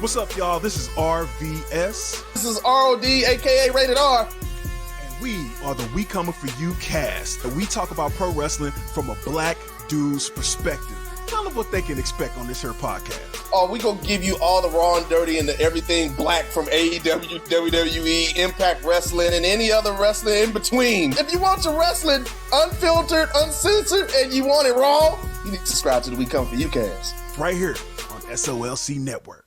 What's up, y'all? This is RVS. This is ROD, aka Rated R. And we are the We Coming For You cast. And we talk about pro wrestling from a black dude's perspective. Tell them what they can expect on this here podcast. Oh, we gonna give you all the raw and dirty and everything black from AEW, WWE, Impact Wrestling, and any other wrestling in between. If you want your wrestling unfiltered, uncensored, and you want it raw, you need to subscribe to the We Come For You cast. Right here on SOLC Network.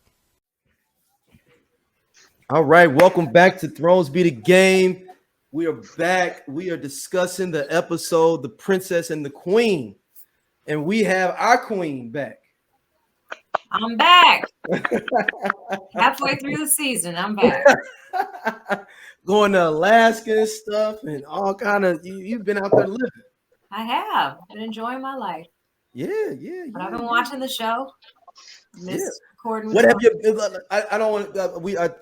All right, welcome back to Thrones Be the Game. We are back. We are discussing the episode, The Princess and the Queen. And we have our queen back. I'm back. Halfway through the season, I'm back. Going to Alaska and stuff and all kind of, you've been out there living. I have been enjoying my life. Yeah. But I've been watching the show. Recording. What have you? I don't want.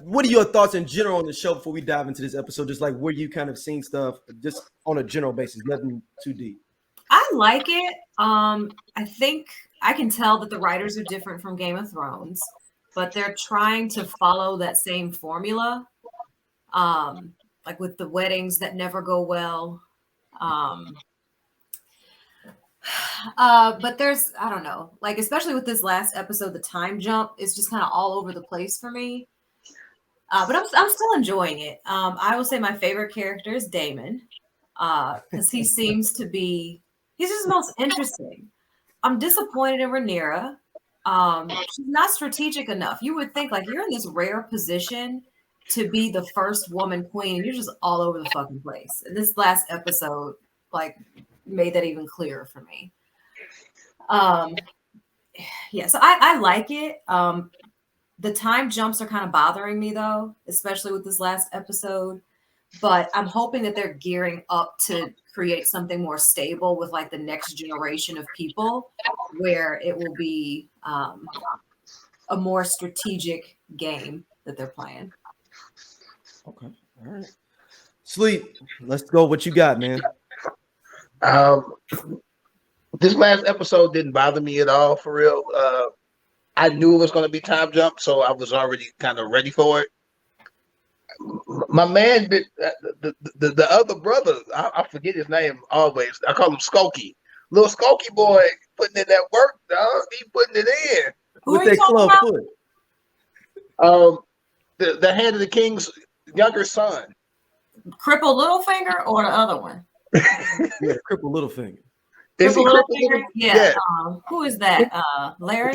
What are your thoughts in general on the show before we dive into this episode? Just like where you kind of seen stuff, just on a general basis, nothing too deep. I like it. I think I can tell that the writers are different from Game of Thrones, but they're trying to follow that same formula. Like with the weddings that never go well. But there's, I don't know, like, especially with this last episode, the time jump is just kind of all over the place for me. But I'm still enjoying it. I will say my favorite character is Daemon, because he seems to be, he's just the most interesting. I'm disappointed in Rhaenyra. She's not strategic enough. You would think, like, you're in this rare position to be the first woman queen, and you're just all over the fucking place. And this last episode, like, made that even clearer for me. So I like it. The time jumps are kind of bothering me though, especially with this last episode, but I'm hoping that they're gearing up to create something more stable with like the next generation of people where it will be a more strategic game that they're playing. Okay. All right. Sleep. Let's go. What you got, man? This last episode didn't bother me at all, for real. I knew it was going to be time jump, so I was already kind of ready for it. My man, the other brother, I forget his name always. I call him Skokie. Little Skokie boy putting in that work, dog. He putting it in. With that club foot. The hand of the king's younger son. Crippled Littlefinger or the other one? Yeah, crippled Littlefinger. Is he crippled Littlefinger? Yeah. Who is that? Larry?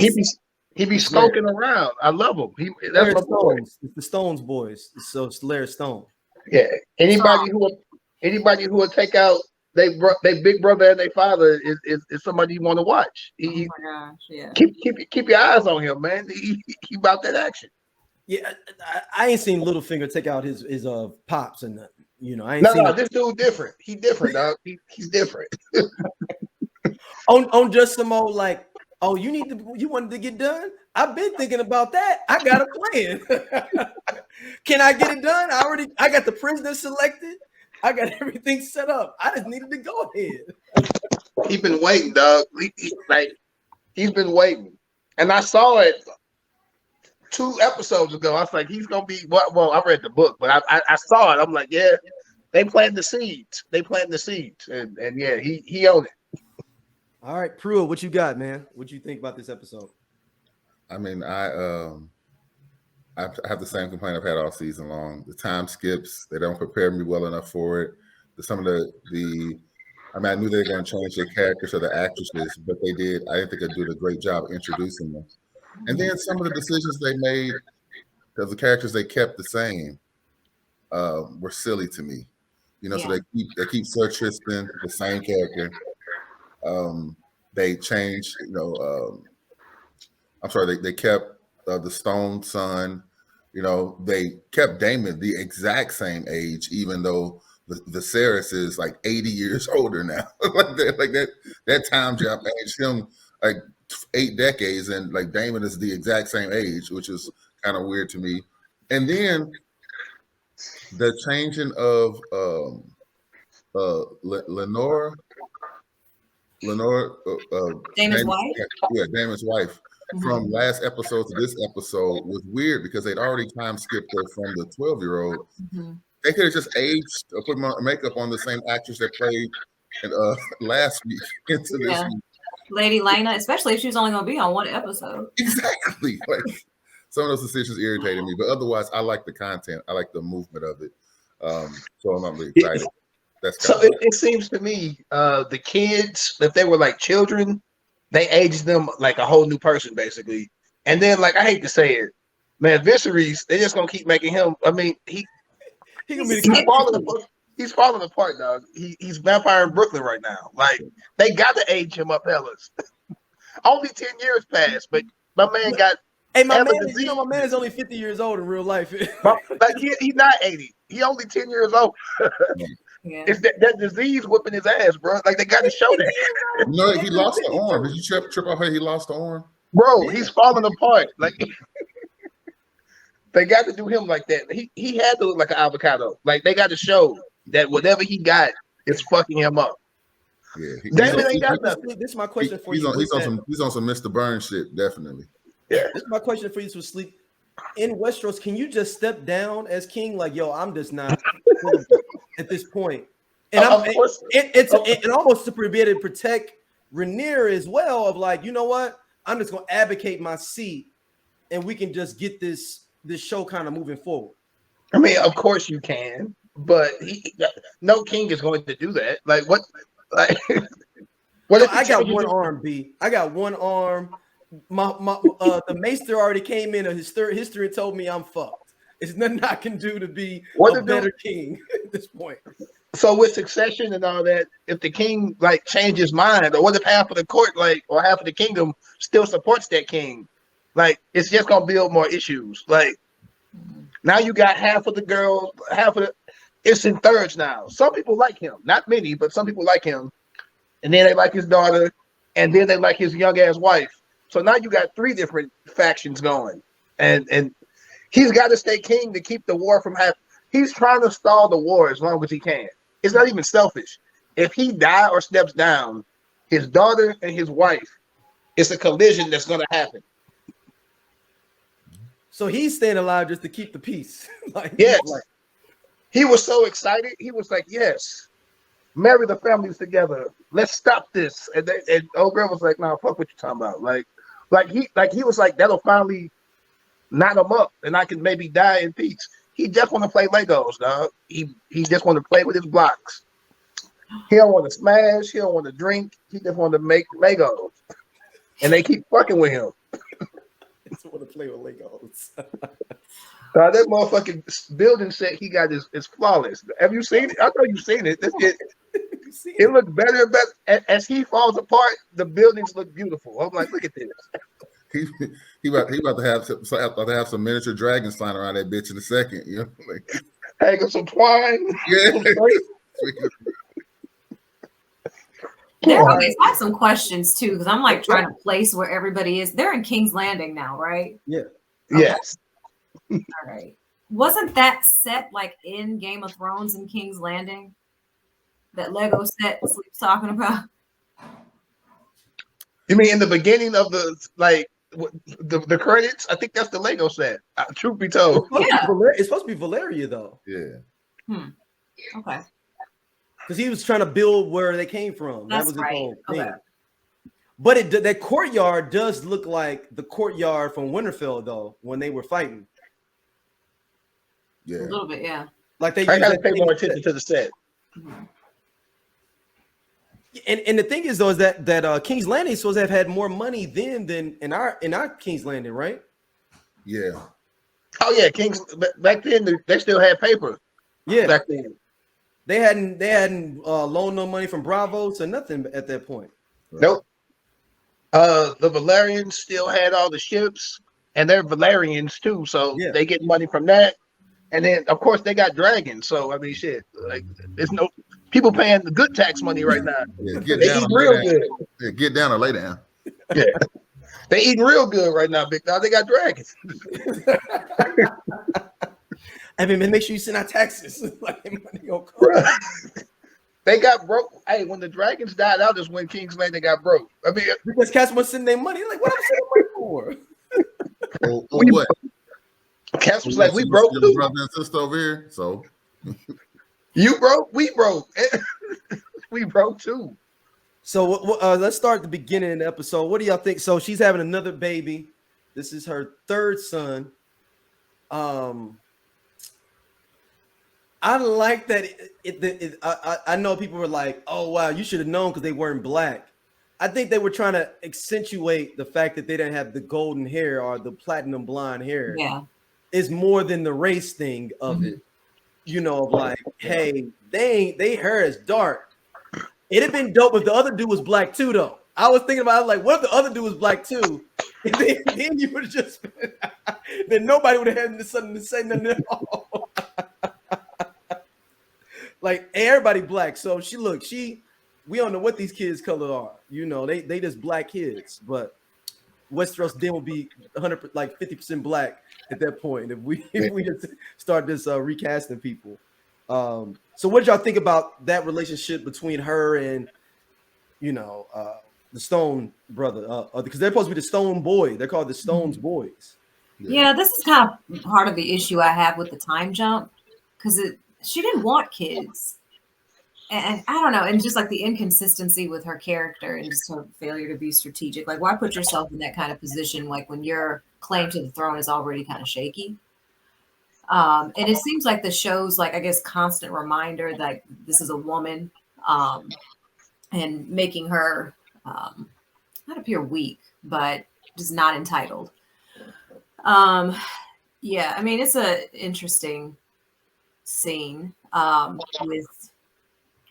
He be skulking around. I love him. That's my boy. It's the Stones boys. So it's Larry Stone. Yeah. Anybody who will take out they big brother and their father is somebody you want to watch. Oh my gosh, yeah. Keep your eyes on him, man. He about that action. Yeah, I ain't seen Littlefinger take out his pops and nothing. You know, I ain't No, seen this dude different. He different, dog. He's different. on just some old like, oh, you wanted to get done? I've been thinking about that. I got a plan. Can I get it done? I got the prisoner selected. I got everything set up. I just needed to go ahead. He's been waiting, dog. He's been waiting. And I saw it 2 episodes ago. I was like, he's gonna be well, I read the book, but I saw it. I'm like, yeah, they planted the seeds. And yeah, he owned it. All right, Pruitt, what you got, man? What you think about this episode? I mean, I have the same complaint I've had all season long. The time skips, they don't prepare me well enough for it. I mean, I knew they were going to change their characters or the actresses, but they did. I didn't think they did a great job introducing them. And then some of the decisions they made, because the characters they kept the same, were silly to me. You know, so they keep Sir Tristan, the same character. They changed, they kept the Stone son. You know, they kept Daemon the exact same age, even though the Viserys is like 80 years older now. that time jump aged him like 8 decades, and like Daemon is the exact same age, which is kind of weird to me. And then the changing of Lenore, Damon's wife. Yeah, Damon's wife. from last episode to this episode was weird because they'd already time skipped her from the 12-year-old. They could have just aged or put makeup on the same actress that played last week into this week. Lady Lena, especially if she was only going to be on one episode. Exactly. Like some of those decisions irritated me, but otherwise, I like the content. I like the movement of it. So I'm really excited. So it seems to me, the kids, if they were like children, they aged them like a whole new person, basically. And then, like, I hate to say it, man, Viserys, they're just gonna keep making him. I mean, he's falling apart. He's falling apart, dog. He's vampire in Brooklyn right now. Like, they got to age him up, hellas. Only 10 years passed, but my man got. Hey, my man is only 50 years old in real life. Like he's not 80. He only 10 years old. Yeah. It's that disease whipping his ass, bro. Like, they got to show that. No, he lost the arm. Did you trip off? He lost the arm, bro. He's falling apart. Like, they got to do him like that. He had to look like an avocado. Like, they got to show that whatever he got is fucking him up. Yeah, Daemon ain't got nothing. This is my question for you. He's on some Mr. Burns shit, definitely. Yeah. This is my question for you to sleep. In Westeros, can you just step down as king? Like, yo, I'm just not at this point. And it's almost to be able to protect Rhaenyra as well. Of like, you know what? I'm just gonna advocate my seat, and we can just get this show kind of moving forward. I mean, of course you can, but no king is going to do that. Like, what? Like, what? I got one arm, B. I got one arm. The maester already came in. His history told me I'm fucked. It's nothing I can do to be a better king at this point. So with succession and all that, if the king like changes his mind, or what if half of the court, like, or half of the kingdom still supports that king? Like, it's just gonna build more issues. Like, now you got half of the girls, it's in thirds now. Some people like him, not many, but some people like him, and then they like his daughter, and then they like his young ass wife. So now you got 3 different factions going, and he's got to stay king to keep the war from happening. He's trying to stall the war as long as he can. It's not even selfish. If he die or steps down, his daughter and his wife, it's a collision that's going to happen. So he's staying alive just to keep the peace. Yes. He was so excited. He was like, yes, marry the families together. Let's stop this. And old girl was like, nah, fuck what you talking about. Like he was like, that'll finally knot him up and I can maybe die in peace. He just want to play Legos, dog. He just want to play with his blocks. He don't want to smash. He don't want to drink. He just want to make Legos. And they keep fucking with him. He just want to play with Legos. That motherfucking building set he got is flawless. Have you seen it? I know you've seen it. It looks better and better. As he falls apart, the buildings look beautiful. I'm like, look at this. He about to have some miniature dragons flying around that bitch in a second. You know, like hang up some twine. Yeah. I have some questions too, because I'm like trying to place where everybody is. They're in King's Landing now, right? Yeah. Okay. Yes. All right. Wasn't that set like in Game of Thrones and King's Landing? That Lego set Sleep's talking about? You mean in the beginning of the credits? I think that's the Lego set. Truth be told. It's supposed to be Valeria though. Yeah. Okay. Because he was trying to build where they came from. That's that was right. his whole thing. Okay. But that courtyard does look like the courtyard from Winterfell though, when they were fighting. Yeah. A little bit, yeah. Like they I gotta pay more attention to the set. Mm-hmm. And the thing is though, is that King's Landing is supposed to have had more money then than in our King's Landing, right? Yeah. Oh yeah, King's back then they still had paper. Yeah. Back then. They hadn't loaned no money from Bravos or nothing at that point. Nope. The Valerians still had all the ships, and they're Valerians too, so they get money from that. And then of course they got dragons. So I mean, shit, like there's no people paying the good tax money right now. Yeah, they eat real good. Yeah, get down or lay down. Yeah, they eating real good right now, big dog. They got dragons. I mean, make sure you send out taxes. Like, money gonna come. They got broke. Hey, when the dragons died out is when King's Landing got broke. I mean, because cats want to send their money. Like, what I'm for? What? Cass was like, we broke your too. brother and sister over here. So You broke, we broke. We broke too. So let's start at the beginning of the episode. What do y'all think? So she's having another baby. This is her third son. I like that. I know people were like, "Oh wow, you should have known because they weren't black." I think they were trying to accentuate the fact that they didn't have the golden hair or the platinum blonde hair. Yeah. Is more than the race thing of it. You know, like, hey, they hair is dark. It'd have been dope if the other dude was black too, though. I was thinking about it, like, what if the other dude was black too? And then you would have just then nobody would have had something to say nothing at all. Like everybody black. So we don't know what these kids' color are. You know, they just black kids, but Westeros then will be 100 like 50% black at that point if we just start this recasting people. So what did y'all think about that relationship between her and the Stone brother? Because they're supposed to be the Stone boy. They're called the Stone's boys. Yeah, this is kind of part of the issue I have with the time jump because she didn't want kids. And I don't know, and just like the inconsistency with her character and just her failure to be strategic. Like, why put yourself in that kind of position? Like when your claim to the throne is already kind of shaky. And it seems like the show's like, I guess, constant reminder that this is a woman, and making her not appear weak, but just not entitled. Yeah, I mean, it's an interesting scene with.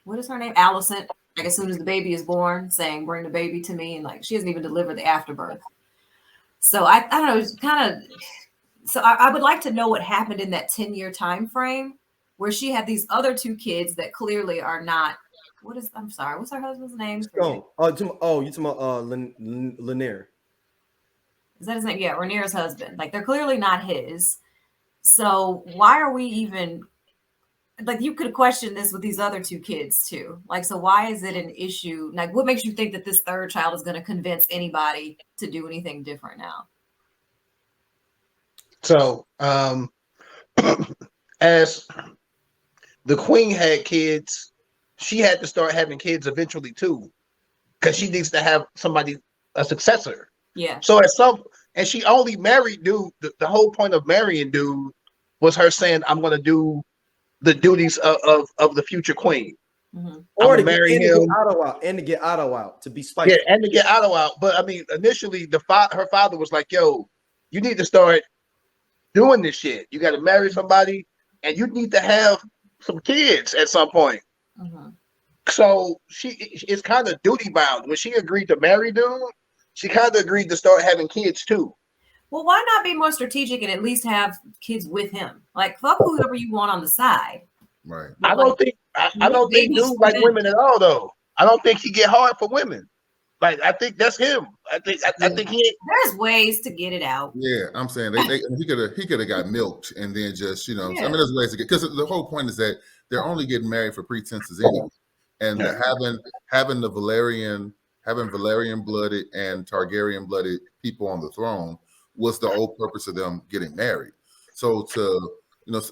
What is her name? Alicent. Like as soon as the baby is born, saying, "Bring the baby to me," and like she hasn't even delivered the afterbirth. So I don't know. It's kind of. So I would like to know what happened in that 10-year time frame where she had these other two kids that clearly are not. I'm sorry. What's her husband's name? Stone. You talking about Lanier? Is that his name? Yeah, Rhaenyra's husband. Like they're clearly not his. So why are we even? Like you could question this with these other two kids too. Like, so why is it an issue? Like, what makes you think that this third child is going to convince anybody to do anything different now? So, as the queen had kids, she had to start having kids eventually too, because she needs to have a successor. Yeah. So and she only married dude. The whole point of marrying dude was her saying, "I'm going to do the duties of the future queen." Mm-hmm. Or to marry him to get Otto out, to be spiteful. Yeah, and to get Otto out. But I mean, initially, her father was like, "Yo, you need to start doing this shit. You got to marry somebody, and you need to have some kids at some point." Mm-hmm. So she is kind of duty bound. When she agreed to marry dude, she kind of agreed to start having kids too. Well, why not be more strategic and at least have kids with him? Like, fuck whoever you want on the side. Right. I don't think dude like women at all though. I don't think he get hard for women. Like I think that's him. I think there's ways to get it out. Yeah, I'm saying he could have got milked and then just I mean there's ways to get, because the whole point is that they're only getting married for pretenses anyway, and having Valerian blooded and Targaryen blooded people on the throne was the whole purpose of them getting married. So to diminish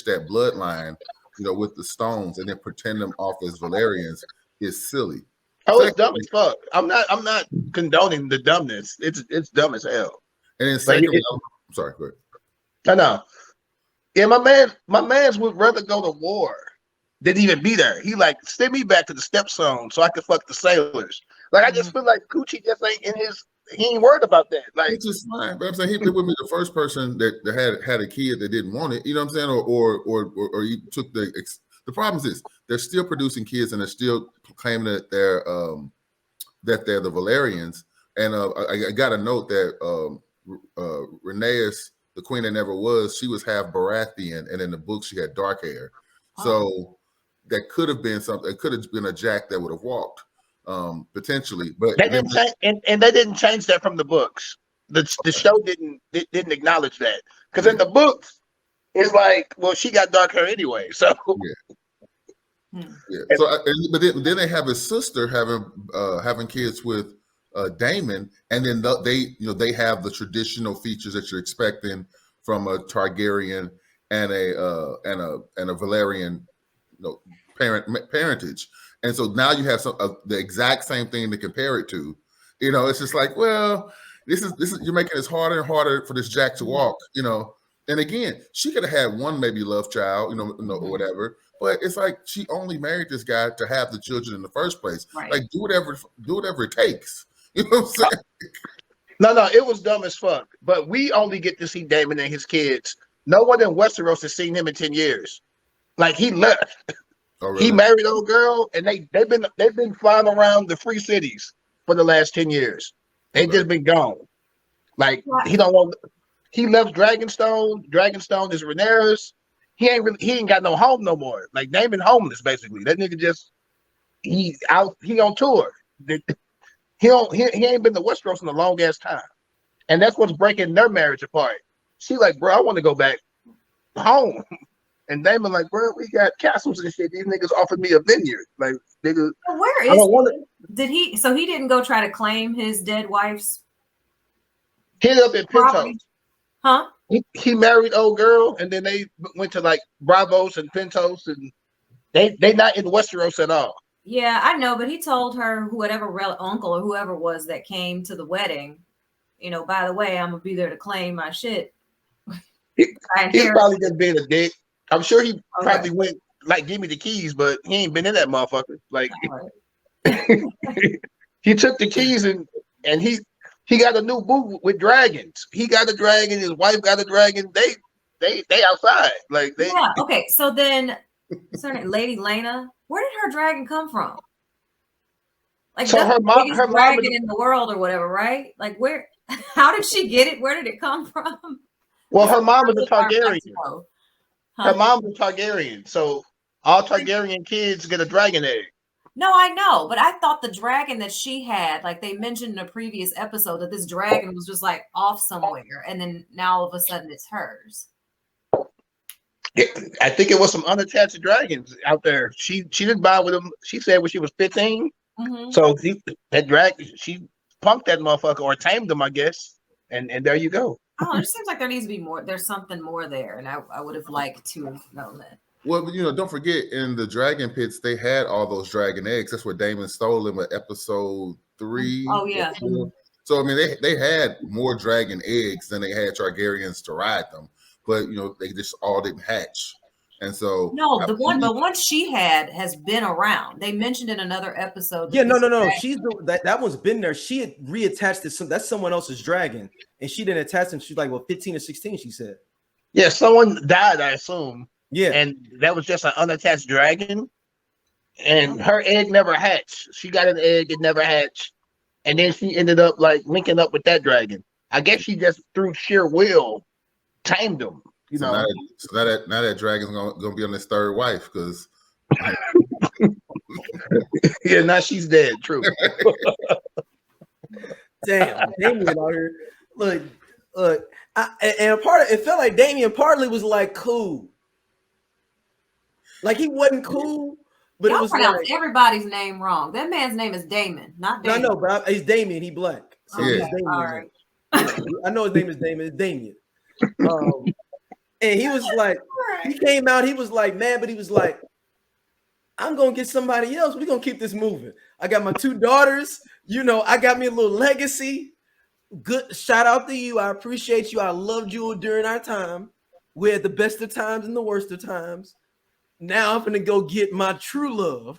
that bloodline, with the Stones and then pretend them off as Valerians is silly. Oh, it's dumb as fuck. I'm not condoning the dumbness. It's dumb as hell. And then secondly, I'm sorry, go ahead. I know. Yeah, my man's would rather go to war than even be there. He like, send me back to the stepzone so I can fuck the sailors. Like I just feel like Coochie just ain't in his. He ain't worried about that. Like it's just fine. But I'm saying he would be the first person that had a kid that didn't want it. You know what I'm saying? Or you took the problem is this: they're still producing kids and they're still claiming that they're the Valerians. And I got to note that Rhaenyra, the queen that never was, she was half Baratheon, and in the book she had dark hair. So that could have been something. It could have been a Jack that would have walked. Potentially, but they didn't change, and they didn't change that from the books. The show didn't acknowledge that, because in the books it's like, well, she got dark hair anyway. So yeah. So but then they have his sister having kids with Daemon, and then they have the traditional features that you're expecting from a Targaryen and a Valerian, parentage. And so now you have the exact same thing to compare it to. It's just like, well, this is you're making it harder and harder for this Jack to walk. And again, she could have had one maybe love child, or whatever. But it's like she only married this guy to have the children in the first place. Right. Like do whatever it takes. You know what I'm saying? No, it was dumb as fuck. But we only get to see Daemon and his kids. No one in Westeros has seen him in 10 years. Like he left. Oh, really? He married an old girl, and they've been flying around the free cities for the last 10 years. They just been gone. Like he left Dragonstone. Dragonstone is Rhaenyra's. He ain't got no home no more. Like Daemon homeless basically. That nigga he on tour. He ain't been to Westeros in a long ass time. And that's what's breaking their marriage apart. She like, bro, I want to go back home. And Daemon like, bro, we got castles and shit. These niggas offered me a vineyard. Like, nigga, where is he? Did he? So he didn't go try to claim his dead wife's hit up in property? Pintos. Huh? He married old girl, and then they went to like Bravos and Pintos, and they not in Westeros at all. Yeah, I know, but he told her, whatever uncle or whoever was that came to the wedding, by the way, I'm gonna be there to claim my shit. He's probably just being a dick. I'm sure he probably went like, give me the keys, but he ain't been in that motherfucker. Like he took the keys and he got a new boo with dragons. He got a dragon. His wife got a dragon. They outside. Like they. Yeah. Okay. So then, Lady Lena, where did her dragon come from? Like, so her dragon mom in the world or whatever, right? Like, where? How did she get it? Where did it come from? Well, her mom was a Targaryen. Huh? Her mom was a Targaryen. So all Targaryen kids get a dragon egg. No, I know, but I thought the dragon that she had, like they mentioned in a previous episode, that this dragon was just like off somewhere, and then now all of a sudden it's hers. I think it was some unattached dragons out there. She didn't buy with them. She said when she was 15. Mm-hmm. So that dragon, she punked that motherfucker or tamed him, I guess. And there you go. Oh, it just seems like there needs to be more. There's something more there, and I would have liked to have known that. Well, don't forget, in the dragon pits, they had all those dragon eggs. That's where Daemon stole them in episode 3. Oh, yeah. So, I mean, they had more dragon eggs than they had Targaryens to ride them. But, they just all didn't hatch. And so... No, the one she had has been around. They mentioned in another episode. Yeah, no. She's that one's been there. She had reattached it. That's someone else's dragon. And she didn't attach him. She's like, 15 or 16, she said. Yeah, someone died, I assume. Yeah. And that was just an unattached dragon. And her egg never hatched. She got an egg, it never hatched. And then she ended up like linking up with that dragon. I guess she just through sheer will tamed him. So now that dragon's gonna be on his third wife, because yeah, now she's dead. True. Damn, Damien out here. Look, and a part of it felt like Damien partly was like cool. Like he wasn't cool, but y'all it was pronounce everybody's name wrong. That man's name is Daemon, not Damien. No, but he's Damien. He black. So yeah. he's Damien. All right. I know his name is Damien. It's Damien. And he was like, he came out. He was like mad, but he was like, I'm gonna get somebody else. We're gonna keep this moving. I got my 2 daughters. I got me a little legacy. Good shout out to you. I appreciate you. I loved you during our time. We had the best of times and the worst of times. Now I'm gonna go get my true love.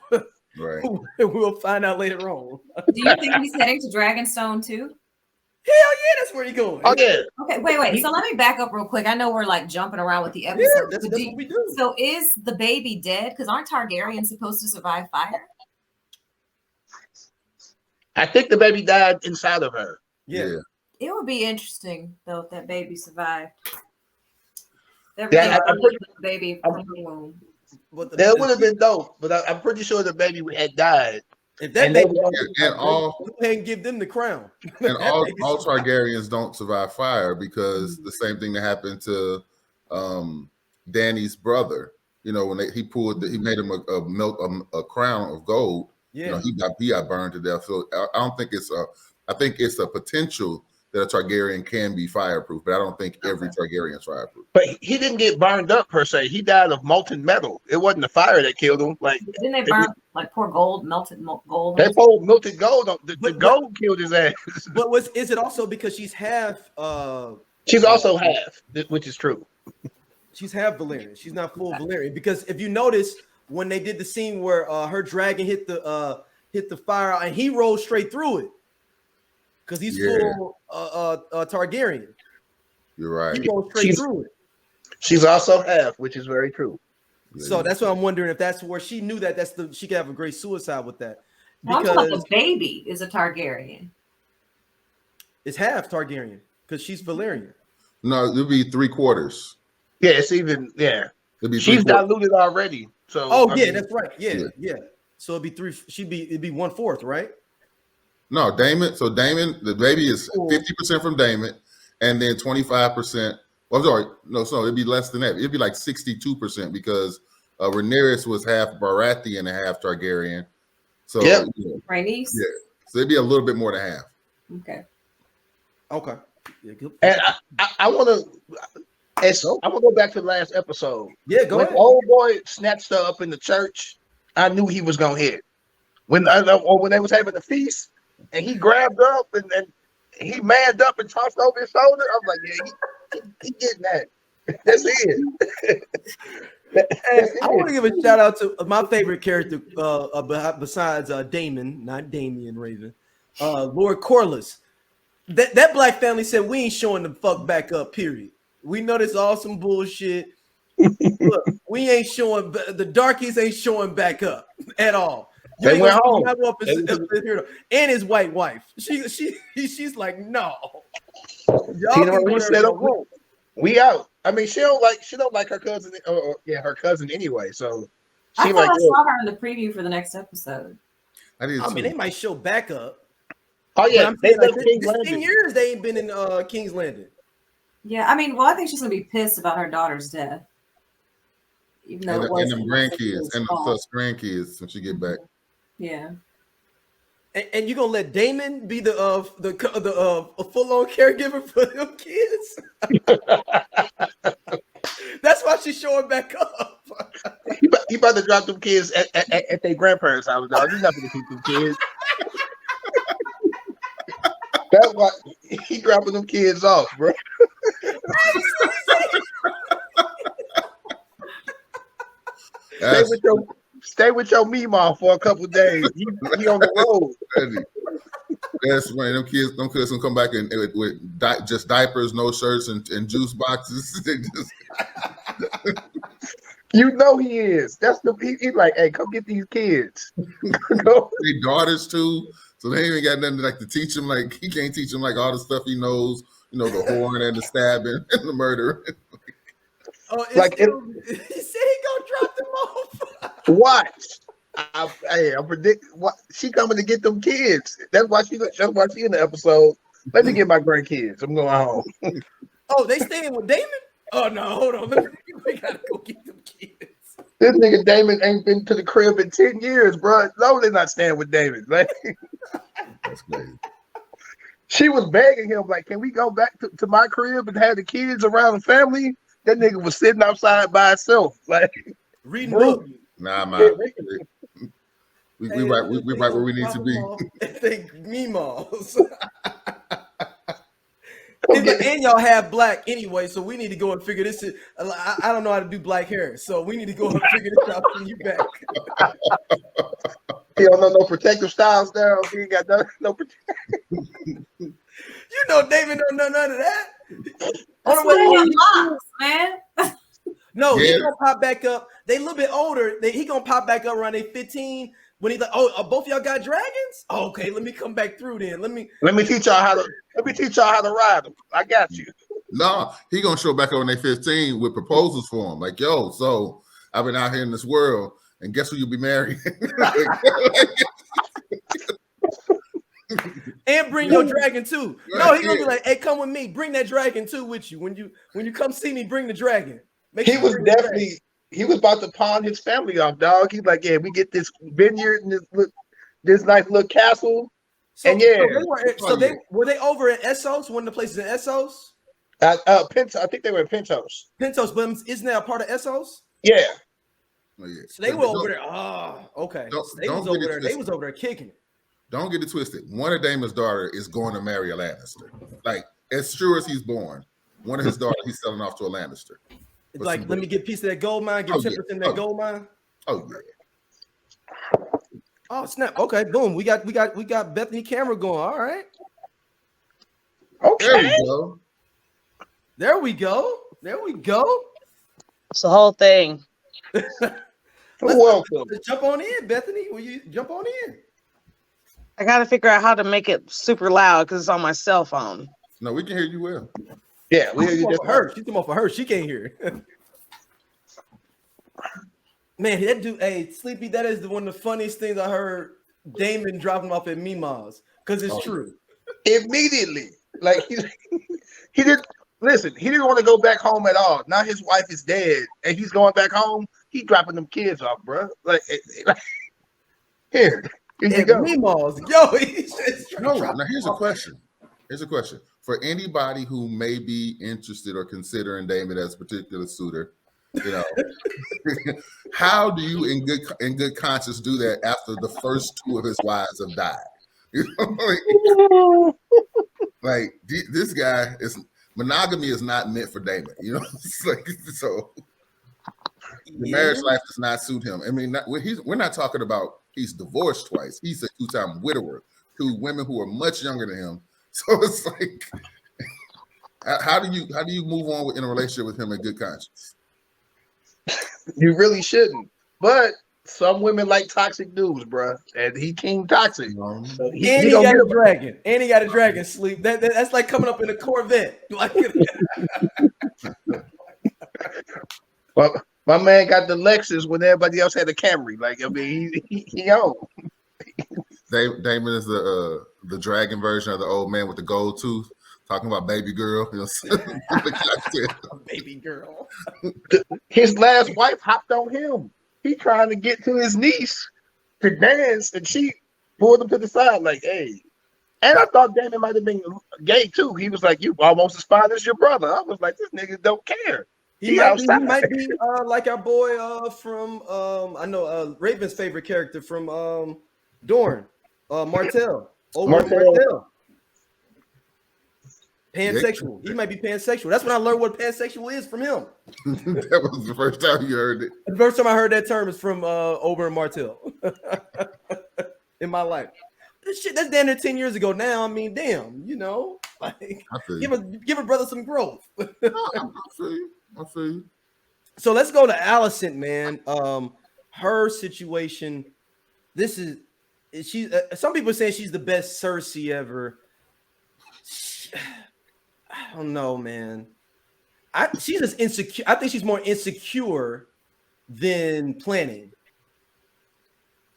Right. We'll find out later on. Do you think he's heading to Dragonstone too? Hell yeah, that's where he going. Oh yeah. Okay, wait. So let me back up real quick. I know we're like jumping around with the episode. Yeah, that's what we do. So is the baby dead? Because aren't Targaryens supposed to survive fire? I think the baby died inside of her. Yeah. It would be interesting though if that baby survived. I'm Baby from the womb. That would have been dope, but I'm pretty sure the baby had died. If that baby go ahead and give them the crown. And all Targaryens don't survive fire, because the same thing that happened to Dany's brother. When he made him a crown of gold. Yeah. He got burned to death. So I don't think it's I think it's a potential that a Targaryen can be fireproof, but I don't think every Targaryen is fireproof. But he didn't get burned up per se. He died of molten metal. It wasn't the fire that killed him. Like didn't they burn like pour gold, melted gold? they poured melted gold on the gold killed his ass. But is it also because she's half? She's also half, which is true. She's half Valyrian. She's not full Valyrian. Because if you notice, when they did the scene where her dragon hit the fire and he rolled straight through it, because he's full Targaryen. You're right. He rolled straight through it. She's also half, which is very true. So that's what I'm wondering if that's where she knew that she could have a great suicide with that. Well, I'm talking about the baby is a Targaryen. It's half Targaryen because she's Valyrian. No, it'll be 3/4. Yeah, it's even she's diluted already. So that's right. Yeah. So it'd be 3. It'd be 1/4, right? No, Daemon. So Daemon, the baby is 50% from Daemon, and then 25%. Well, sorry, no, it'd be less than that. It'd be like 62% because Rhaenyra was half Baratheon and half Targaryen. So Rhaenys. Yeah, so it'd be a little bit more than half. Okay. Yeah, good. And I want to. I want to go back to the last episode. Yeah, go ahead. Old boy snatched her up in the church. I knew he was gonna hit. When they was having the feast, and he grabbed her up and he manned up and tossed over his shoulder. I was like, yeah, he getting that. That's it. I want to give a shout out to my favorite character besides Daemon, not Damian Raven, Lord Corlys. That black family said we ain't showing the fuck back up. Period. We know this all some bullshit. Look, we ain't showing the darkies ain't showing back up at all. They went home. And his white wife. She's like, no. We out. I mean, she don't like her cousin. Her cousin anyway. So I thought I saw her in the preview for the next episode. I mean, they might show back up. Oh yeah, they like, this 10 years they ain't been in King's Landing. Yeah, I mean, well, I think she's gonna be pissed about her daughter's death. Even though and them grandkids and the plus grandkids when she get back. Yeah. And you gonna let Daemon be the full-on caregiver for them kids? That's why she's showing back up. He about to drop them kids at their grandparents' house, dog. He's not gonna keep them kids. That's why he dropping them kids off, bro. Stay with your Meemaw for a couple of days. He on the road. That's when them kids gonna come back with just diapers, no shirts, and juice boxes. You know he is. That's he's like, hey, come get these kids. Their daughters too. So they ain't got nothing like to teach him. Like he can't teach him like all the stuff he knows. You know, the horn and the stabbing and the murder. He said he gonna drop them off. Watch. I predict what she coming to get them kids. That's why she in the episode. Let me get my grandkids. I'm going home. Oh, they staying with Daemon? Oh no, hold on. We gotta go get them kids. This nigga Daemon ain't been to the crib in 10 years, bro. No, they're not staying with Daemon. Like, that's crazy. She was begging him, like, can we go back to my crib and have the kids around the family? That nigga was sitting outside by himself, like reading books. Nah, man. We right where we need to be. Think Meemaws. And y'all have black anyway, so we need to go and figure this. I don't know how to do black hair, so we need to go and figure this out for you back. He don't know no protective styles now. He ain't got no protective. You know, David don't know none of that. That's what he unlocks, man. No, he gonna pop back up. They a little bit older. He gonna pop back up around 15 when he's like, "Oh, both y'all got dragons? Oh, okay, let me come back through then. Let me teach y'all how to ride them. I got you." No, he gonna show back up when they 15 with proposals for him. Like, yo, so I've been out here in this world, and guess who you'll be marrying? And bring your dragon too. No, he's gonna be like, "Hey, come with me. Bring that dragon too with you. When you come see me, bring the dragon." He was about to pawn his family off, dog. He's like, "Yeah, we get this vineyard and this nice little castle. So, And yeah, they were they over in Essos, one of the places in Essos? Pinto, I think they were in Pintos. Pintos, but isn't that a part of Essos? Yeah. Oh, yeah. So they were over there. Oh, okay. Don't- So they don't was get over it there. They twisted. was over there kicking it. Don't get it twisted. One of Damon's daughter is going to marry a Lannister. Like, as sure as he's born, one of his daughters he's selling off to a Lannister. It's like, let me get a piece of that gold mine, get 10% of that gold mine. Oh yeah. Oh snap! Okay, boom. We got Bethany camera going. All right. Okay. There we go. There we go. There we go. It's the whole thing. Welcome. Let's jump on in, Bethany. Will you jump on in? I got to figure out how to make it super loud because it's on my cell phone. No, we can hear you well. Yeah, we hear She's you talking just for her. She's talking for her. She can't hear it. Man, that dude, hey, Sleepy, that is one of the funniest things I heard Damon dropping off at Mima's because it's true. immediately. Like he didn't listen, he didn't want to go back home at all. Now his wife is dead and he's going back home. He dropping them kids off, bro. Like here you go. Mima's. Yo, he's just No, now here's a question. Here's a question. For anybody who may be interested or considering Damon as a particular suitor, you know, how do you in good conscience do that after the first two of his wives have died? You know, like this guy is monogamy is not meant for Damon. You know, it's like, so the marriage life does not suit him. I mean, we're not talking about he's divorced twice. He's a two-time widower to women who are much younger than him. So it's like, how do you move on in a relationship with him in good conscience? You really shouldn't. But some women like toxic dudes, bro. And he king toxic. So he got a dragon. And he got a dragon sleep. That's like coming up in a Corvette. Like, well, my man got the Lexus when everybody else had a Camry. Like, I mean, he owned. Damon is the dragon version of the old man with the gold tooth, talking about baby girl. You know, baby girl. His last wife hopped on him. He trying to get to his niece to dance, and she pulled him to the side like, hey. And I thought Damon might have been gay too. He was like, you almost as fine as your brother. I was like, this nigga don't care. He might be like our boy from I know Raven's favorite character from Dorne, Martell. Martell. Pansexual. He might be pansexual. That's when I learned what pansexual is from him. That was the first time you heard it. The first time I heard that term is from Oberyn Martell in my life. This shit, that's damn near 10 years ago now. I mean, damn, you know, like give a brother some growth. I feel you. So let's go to Alicent, man. Her situation. This is she. Some people say she's the best Cersei ever. I don't know, man. She's just insecure. I think she's more insecure than planning.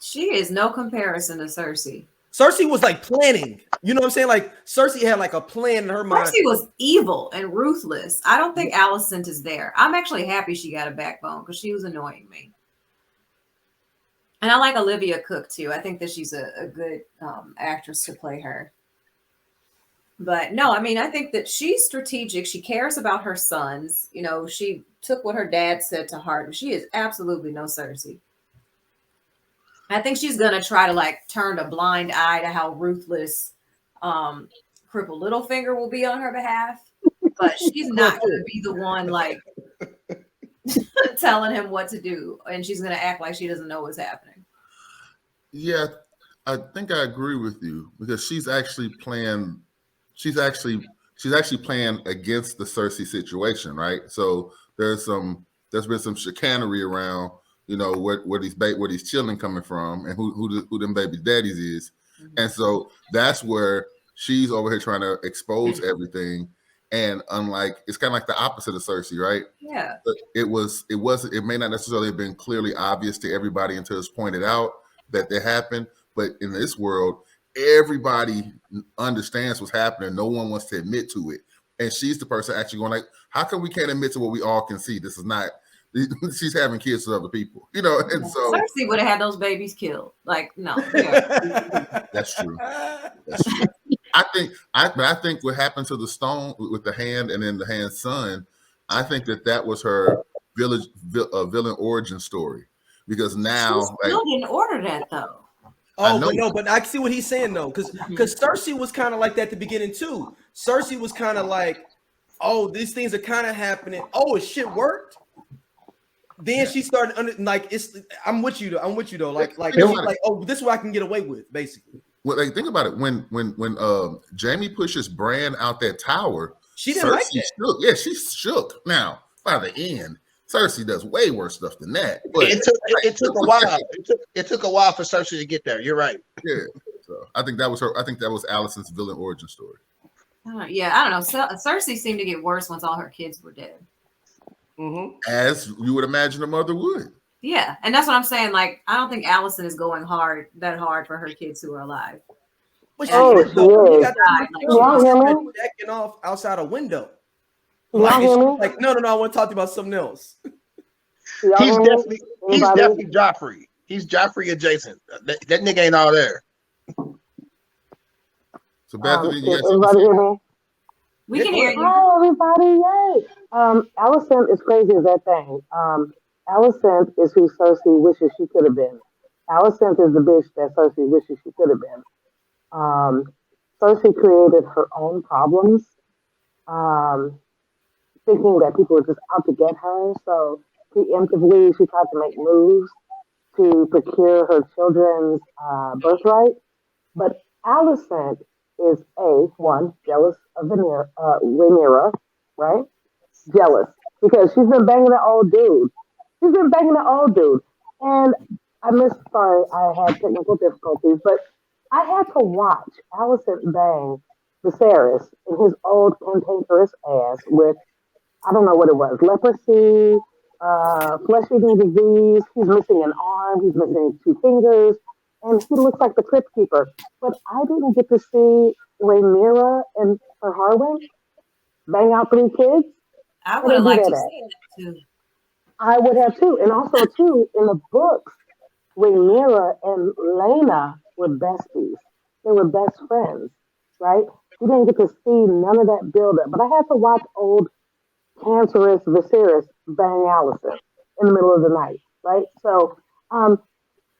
She is no comparison to Cersei. Cersei was like planning. You know what I'm saying? Like Cersei had like a plan in her mind. Cersei was evil and ruthless. I don't think Alicent is there. I'm actually happy she got a backbone because she was annoying me. And I like Olivia Cook too. I think that she's a good actress to play her. But no, I mean, I think that she's strategic. She cares about her sons. You know, she took what her dad said to heart. And she is absolutely no Cersei. I think she's going to try to like turn a blind eye to how ruthless Cripple Littlefinger will be on her behalf. But she's not going to be the one like telling him what to do. And she's going to act like she doesn't know what's happening. Yeah, I think I agree with you because she's actually playing against the Cersei situation, right? So there's been some chicanery around, you know, where these children coming from and who them baby daddies is. Mm-hmm. And so that's where she's over here trying to expose everything. And unlike, it's kind of like the opposite of Cersei, right? Yeah. But it may not necessarily have been clearly obvious to everybody until it's pointed out that they happened. But in this world, everybody understands what's happening. No one wants to admit to it. And she's the person actually going like, how come we can't admit to what we all can see? This is not she's having kids with other people, you know, and so Cersei would have had those babies killed. Like, no. that's true. That's true. I think what happened to the stone with the hand and then the hand's son, I think that was her villain origin story, because now She still didn't order that though. But I see what he's saying though, because Cersei was kind of like that at the beginning too. Cersei was kind of like, oh, these things are kind of happening. Oh, it shit worked. Then she started I'm with you though. Like oh, this is what I can get away with, basically. Well, like, think about it. When Jaime pushes Bran out that tower, she didn't like that. Shook. Yeah, she's shook. Now, by the end, Cersei does way worse stuff than that. But it took a while. It took a while for Cersei to get there. You're right. Yeah. So I think that was her. I think that was Alicent's villain origin story. Yeah, I don't know. Cersei seemed to get worse once all her kids were dead. Mm-hmm. As you would imagine a mother would. Yeah, and that's what I'm saying. Like, I don't think Alicent is going that hard for her kids who are alive. But she got jacking off outside a window. Like, no, I want to talk to you about something else. He's definitely Joffrey. He's Joffrey adjacent. That nigga ain't all there. So Bethany, everybody hear me? We can hear you. Hi, everybody! Yay! Alicent is crazy as that thing. Alicent is who Cersei wishes she could have been. Alicent is the bitch that Cersei wishes she could have been. Cersei created her own problems, thinking that people were just out to get her. So preemptively, she tried to make moves to procure her children's birthright. But Alicent is one, jealous of Rhaenyra, right? Jealous because she's been banging an old dude. And I had technical difficulties, but I had to watch Alicent bang Viserys in his old cantankerous ass with, I don't know what it was, leprosy, flesh-eating disease. He's missing an arm. He's missing 2 fingers. And he looks like the Crypt Keeper. But I didn't get to see Rhaenyra and her Harwin bang out 3 kids. I would have liked to see that too. I would have too. And also too, in the books, Rhaenyra and Laena were besties. They were best friends, right? We didn't get to see none of that buildup. But I had to watch old cancerous Viserys bang Alicent in the middle of the night, right? So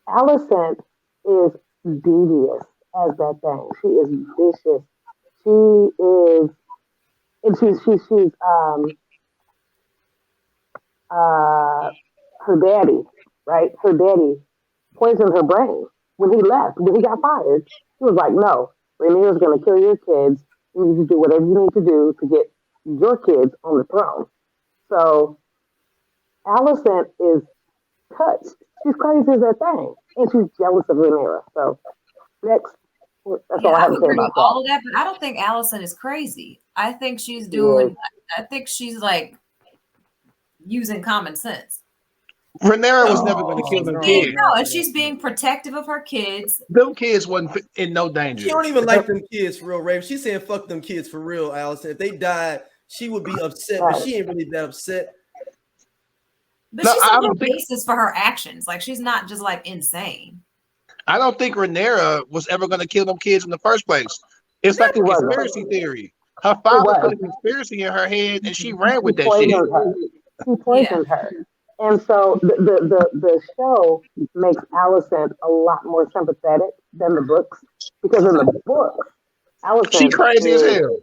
Alicent is devious as that thing. She is vicious. She's her daddy, right? Her daddy poisoned her brain when he left. When he got fired, he was like, "No, Rhaenyra's going to kill your kids. You need to do whatever you need to do to get your kids on the throne." So Alicent is touched. She's crazy as that thing, and she's jealous of Rhaenyra. So next, that's all I have to say about all of that. But I don't think Alicent is crazy. I think she's doing. I think she's like using common sense. Rhaenyra was never going to kill them kids. No, and she's being protective of her kids. Them kids wasn't in no danger. She don't even like them kids for real, Raven. She's saying fuck them kids for real, Alicent. If they died, she would be upset, but she ain't really that upset. But she's on the basis for her actions. Like, she's not just like insane. I don't think Rhaenyra was ever going to kill them kids in the first place. It's like a conspiracy theory. Her father put a conspiracy in her head, and she ran with that shit. He poisoned her. And so the show makes Alicent a lot more sympathetic than the books, because in the books, Alicent, she crazy as hell.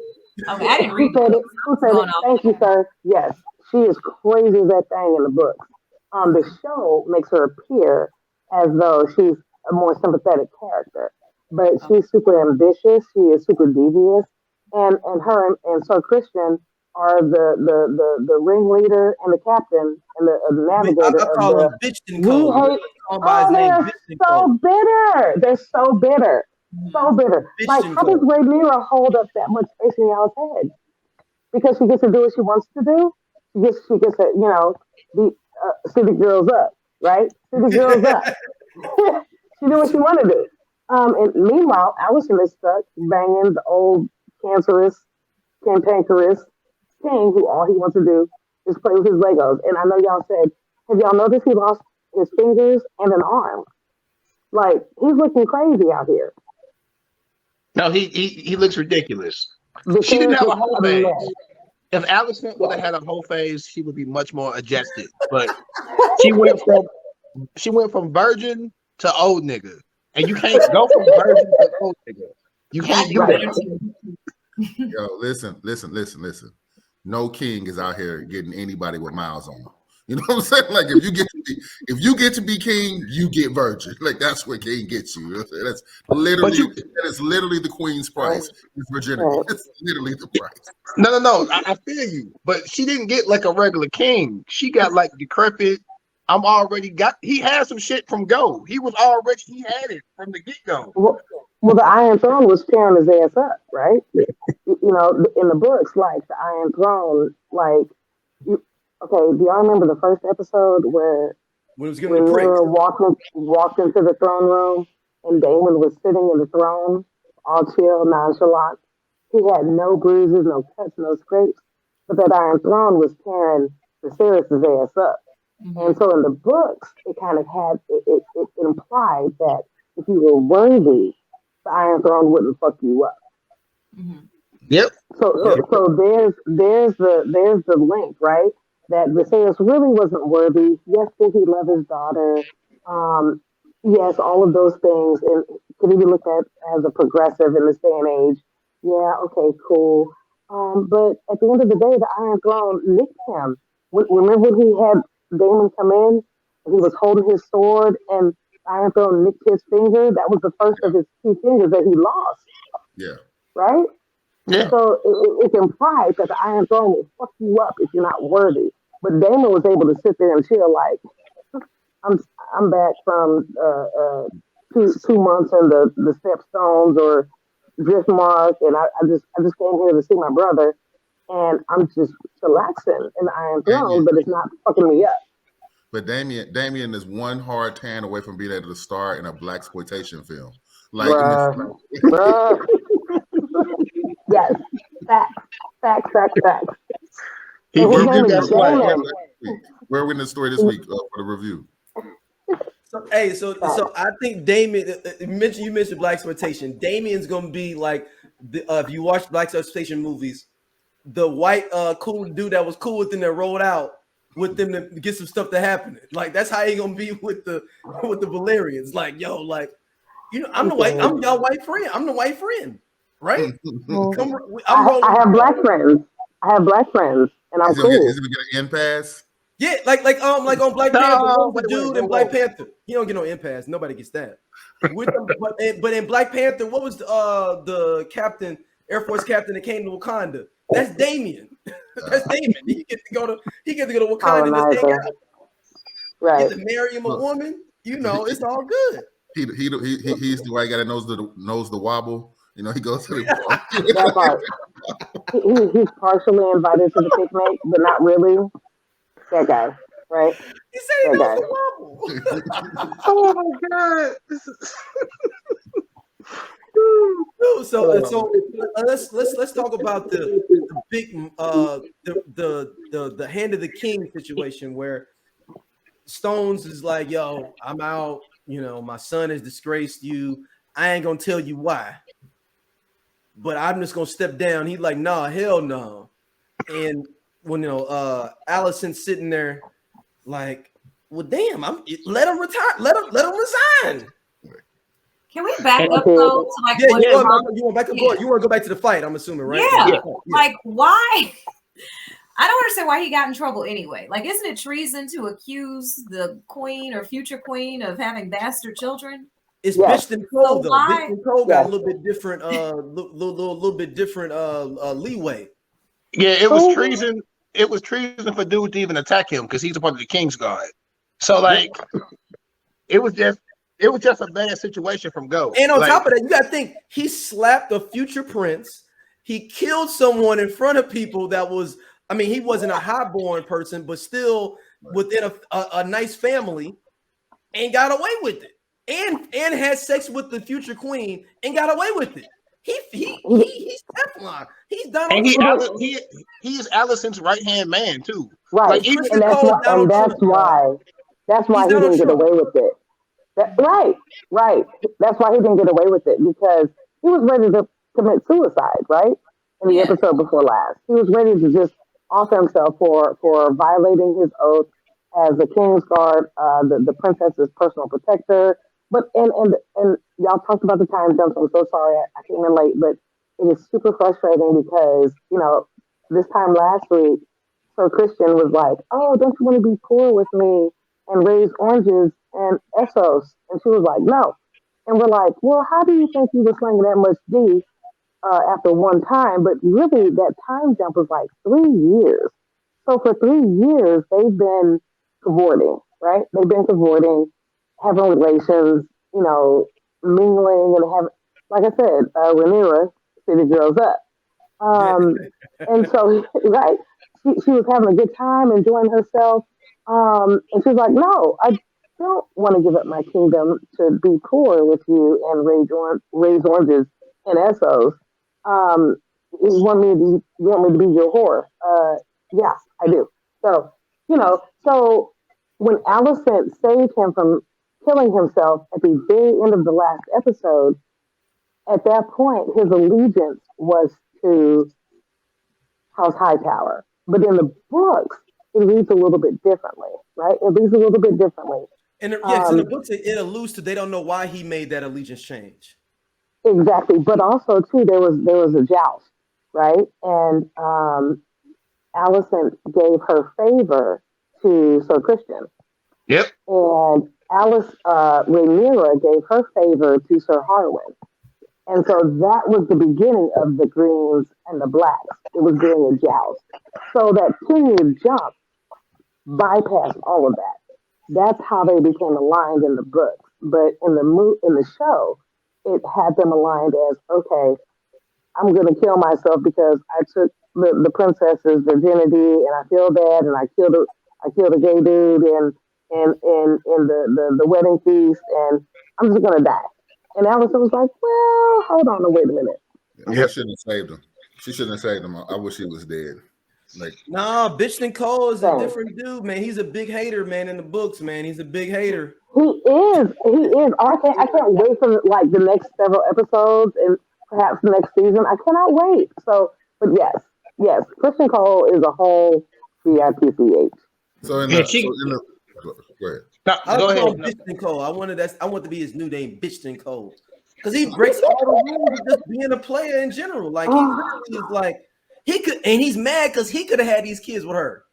Okay, I didn't read it. Who said it? Thank you, sir. Yes, she is crazy as that thing in the books. The show makes her appear as though she's a more sympathetic character, but she's super ambitious. She is super devious, and her and Sir Christian are the ringleader and the captain and the navigator. I call him Bitchton Code. They're so bitter. They're so bitter. So bitter. Like, how does Rhaenyra hold up that much space in y'all's head? Because she gets to do what she wants to do. She gets to, beat city girls up, right? City girls up. She do what she want to do. And meanwhile, Alicent is stuck banging the old cantankerous king, who all he wants to do play with his Legos. And I know y'all said, have y'all noticed he lost his fingers and an arm? Like he's looking crazy out here. No, he looks ridiculous. She didn't Viserys have a looks whole a face. mess. If Alicent would have Yeah. had a whole face, she would be much more adjusted. But she went from virgin to old nigga, and you can't go from virgin to old nigga. You can't do Right. that. Yo, listen. No king is out here getting anybody with miles on. You know what I'm saying? Like if you get to be king, you get virgin. Like that's what king gets you. You know what I'm saying? That is literally the queen's price. Is virginity. Right. It's literally the price. No. I feel you, but she didn't get like a regular king. She got like decrepit. He had some shit from go. He had it from the get go. Well, the Iron Throne was tearing his ass up, right? You know, in the books, like the Iron Throne, like, okay, do y'all remember the first episode where When it was getting the Rhaenyra pricks. walked into the throne room and Daemon was sitting in the throne, all chill, nonchalant? He had no bruises, no cuts, no scrapes, but that Iron Throne was tearing Viserys' ass up. And so in the books, it kind of had it implied that if you were worthy, the Iron Throne wouldn't fuck you up. Yep. So there's the link, right? That Viserys really wasn't worthy. Yes, did he love his daughter? Yes, all of those things, and could he be looked at as a progressive in this day and age? Yeah, okay, cool. But at the end of the day, the Iron Throne nicked him. Remember when he had Daemon come in and he was holding his sword and Iron Throne nicked his finger? That was the first of his two fingers that he lost. Yeah. Right? Yeah. So it's implied that the Iron Throne will fuck you up if you're not worthy. But Daemon was able to sit there and chill like, I'm back from 2 months in the Stepstones or Driftmark, and I just came here to see my brother, and I'm just relaxing in the Iron Throne, but it's not fucking me up. But Damien is one hard tan away from being able to star in a blaxploitation film. Like, Bruh. Yes, facts. He And his worked name that is swag. Damon. where are we in the story this week for the review? So I think Damien. You mentioned blaxploitation. Damien's gonna be like if you watch blaxploitation movies, the white cool dude that was cool with them that rolled out with them to get some stuff to happen. Like that's how he gonna be with the Valerians. Like yo, like you know, I'm y'all white friend. I'm the white friend, right? I have black friends. And I'm cool. He's gonna get an impasse. Yeah, like on Black Panther, what was the dude in wait. Black Panther? He don't get no impasse. Nobody gets that. But in Black Panther, what was the captain, Air Force captain that came to Wakanda? That's Damien. That's Damien. He get to go to Wakanda and just hang out. Right. Get to marry him a woman. You know, it's all good. He's the white guy that knows the wobble. You know, he goes to the that part. He's partially invited to the picnic, but not really. That guy, right? He said he knows the wobble. Oh my god! So let's talk about the big the hand of the king situation where Stones is like, yo, I'm out. You know, my son has disgraced you. I ain't gonna tell you why, but I'm just gonna step down. He's like, nah, hell no. And when Alicent's sitting there, like, well, damn, let him retire. Let him resign. Can we back up though to like you want back up? You want to go back to the fight? I'm assuming, right? Yeah. Like, why? I don't understand why he got in trouble anyway. Like, isn't it treason to accuse the queen or future queen of having bastard children? It's Bitch and Cole though. Why? Bitch and Cole got a little bit different, little bit different leeway. Yeah, it was treason. It was treason for dude to even attack him because he's a part of the King's Guard. So like, it was just a bad situation from go. And on top of that, you got to think he slapped a future prince. He killed someone in front of people that was. I mean, he wasn't a highborn person, but still within a nice family, and got away with it. And had sex with the future queen and got away with it. He's Teflon. He's Donald And Trump. he is Alicent's right-hand man too. Right. Like even Kristen Cole is Donald Trump. That's why He's he Donald didn't get Trump. away with it. Right. That's why he didn't get away with it, because he was ready to commit suicide, right? In the Yeah. episode before last. He was ready to just off himself for violating his oath as the Kingsguard, the princess's personal protector. But and y'all talked about the time jumps. I'm so sorry I came in late, but it is super frustrating because, this time last week, Sir Christian was like, "Oh, don't you want to be poor with me and raise oranges and Essos?" And she was like, "No." And we're like, "Well, how do you think you were slinging that much D after one time?" But really, that time jump was like 3 years. So for 3 years, they've been cavorting, right? They've been cavorting, having relations, mingling, and having, like I said, Rhaenyra, city girls up. And so, right, she was having a good time, enjoying herself. And she was like, "No, I don't want to give up my kingdom to be poor with you and raise oranges and Essos. You want me to be your whore? Yeah, I do." So, so when Alicent saved him from killing himself at the very end of the last episode, at that point, his allegiance was to House Hightower. But in the books, it reads a little bit differently, right? It reads a little bit differently. And yes, in the books, it alludes to they don't know why he made that allegiance change. Exactly. But also, too, there was a joust, right? And Alicent gave her favor to Sir Christian. Yep. And Rhaenyra gave her favor to Sir Harwin. And so that was the beginning of the Greens and the Blacks. It was during a joust. So that 10-year jump bypassed all of that. That's how they became aligned in the books. But in the show, it had them aligned as, okay, I'm going to kill myself because I took the princess's virginity and I feel bad, and I killed a gay dude in the wedding feast, and I'm just going to die. And Alicent was like, "Well, hold on, wait a minute." She shouldn't have saved him. She shouldn't have saved him. I wish he was dead. Nah, Bishton Cole is a different dude, man. He's a big hater, man. In the books, man, he's a big hater. He is. I can't wait for the next several episodes and perhaps the next season. I cannot wait. So, but yes, Christian Cole is a whole CIPCH. Go ahead. Go ahead. Bishton Cole. I want to be his new name, Bishton Cole, because he breaks all the rules of just being a player in general. Like he really is like he could, and he's mad because he could have had these kids with her.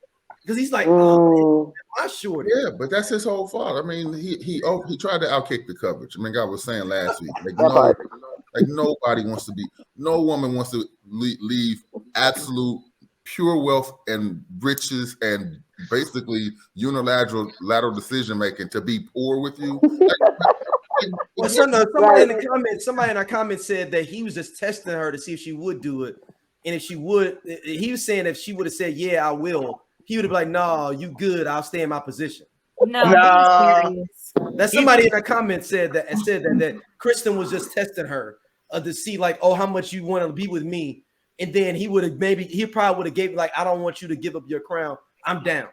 Because he's like, my shorty. Yeah, but that's his whole fault. I mean, he tried to outkick the coverage. I mean, God was saying last week, nobody wants to be, no woman wants to leave absolute pure wealth and riches and basically unilateral decision making to be poor with you. Well, somebody in the comments said that he was just testing her to see if she would do it, and if she would, he was saying if she would have said, "Yeah, I will," he would have been like, "No, you good. I'll stay in my position." No. That somebody in the comments said that Kristen was just testing her to see like, oh, how much you want to be with me, and then he probably would have gave like, I don't want you to give up your crown. I'm down.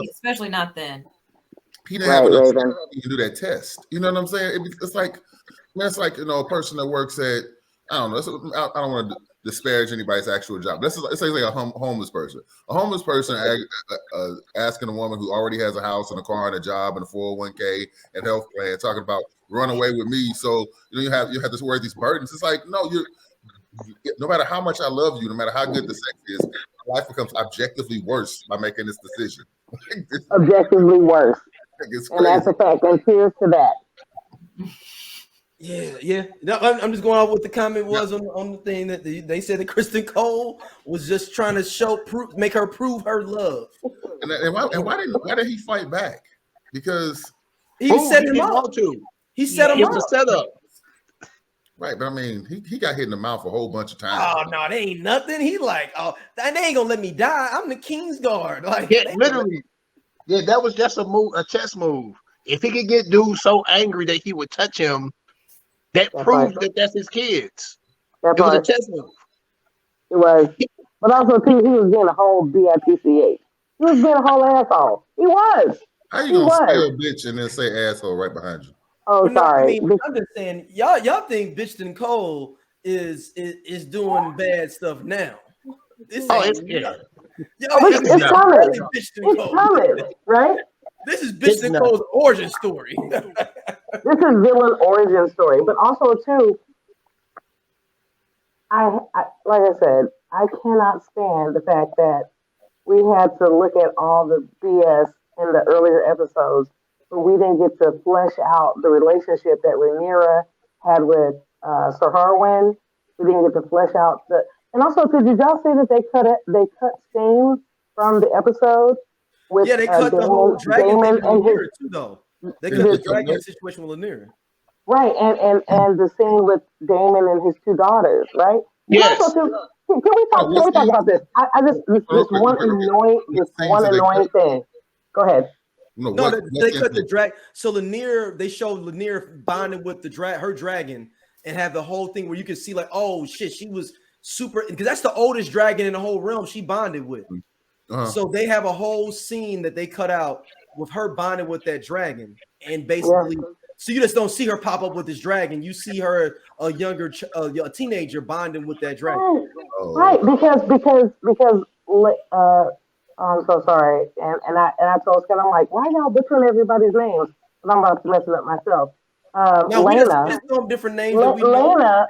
Especially not then. He didn't have enough time to do that test. You know what I'm saying? It's like a person that works at, I don't know. I don't want to disparage anybody's actual job. Let's say like a homeless person. A homeless person asking a woman who already has a house and a car and a job and a 401k and health plan, talking about run away with me. So you have to wear these burdens. It's like, no, no matter how much I love you, no matter how good the sex is, life becomes objectively worse by making this decision. Objectively worse. And that's a fact. And cheers to that. Yeah. No, I'm just going off what the comment was on the thing that they said that Kristen Cole was just trying to make her prove her love. And why did he fight back? Because he set him up. He set him up. It was a setup. Right, but I mean, he got hit in the mouth a whole bunch of times. Oh no, they ain't nothing. He like, oh, they ain't gonna let me die. I'm the Kingsguard. Like, literally. Yeah, that was just a chess move. If he could get dude so angry that he would touch him, that proved that that's his kids. That It was a part. chess move. It was. But also, too, he was being a whole bitch. He was being a whole asshole. He was. How you He gonna was. spell bitch and then say asshole right behind you? Oh, Well, no, sorry. I mean, I'm just saying, y'all think Bitchton Cole is doing bad stuff now. This It's ain't yeah. It's coming. It's coming, right? This is Bitchton Cole's origin story. This is villain origin story, but also too, I like I said, I cannot stand the fact that we had to look at all the BS in the earlier episodes, but we didn't get to flesh out the relationship that Rhaenyra had with Sir Harwin. We didn't get to flesh out and also too. Did y'all see that they cut scenes from the episode with they cut the whole dragon thing with Rhaenyra too, though. They cut the dragon situation with Rhaenyra. Right, and the scene with Daemon and his two daughters, right? Yes. Can we talk about this? I just this one annoying thing. Go ahead. No, they cut the dragon. So Rhaenyra, they showed Rhaenyra bonding with her dragon, and have the whole thing where you can see like, oh shit, she was super, because that's the oldest dragon in the whole realm she bonded with. So they have a whole scene that they cut out with her bonding with that dragon, and basically. Yeah. So you just don't see her pop up with this dragon. You see her a younger, a teenager bonding with that dragon. Right, because I'm so sorry, and I told Scott, I'm like, why y'all butchering everybody's names? But I'm about to mess it up myself. Lena, we just know different names. Lena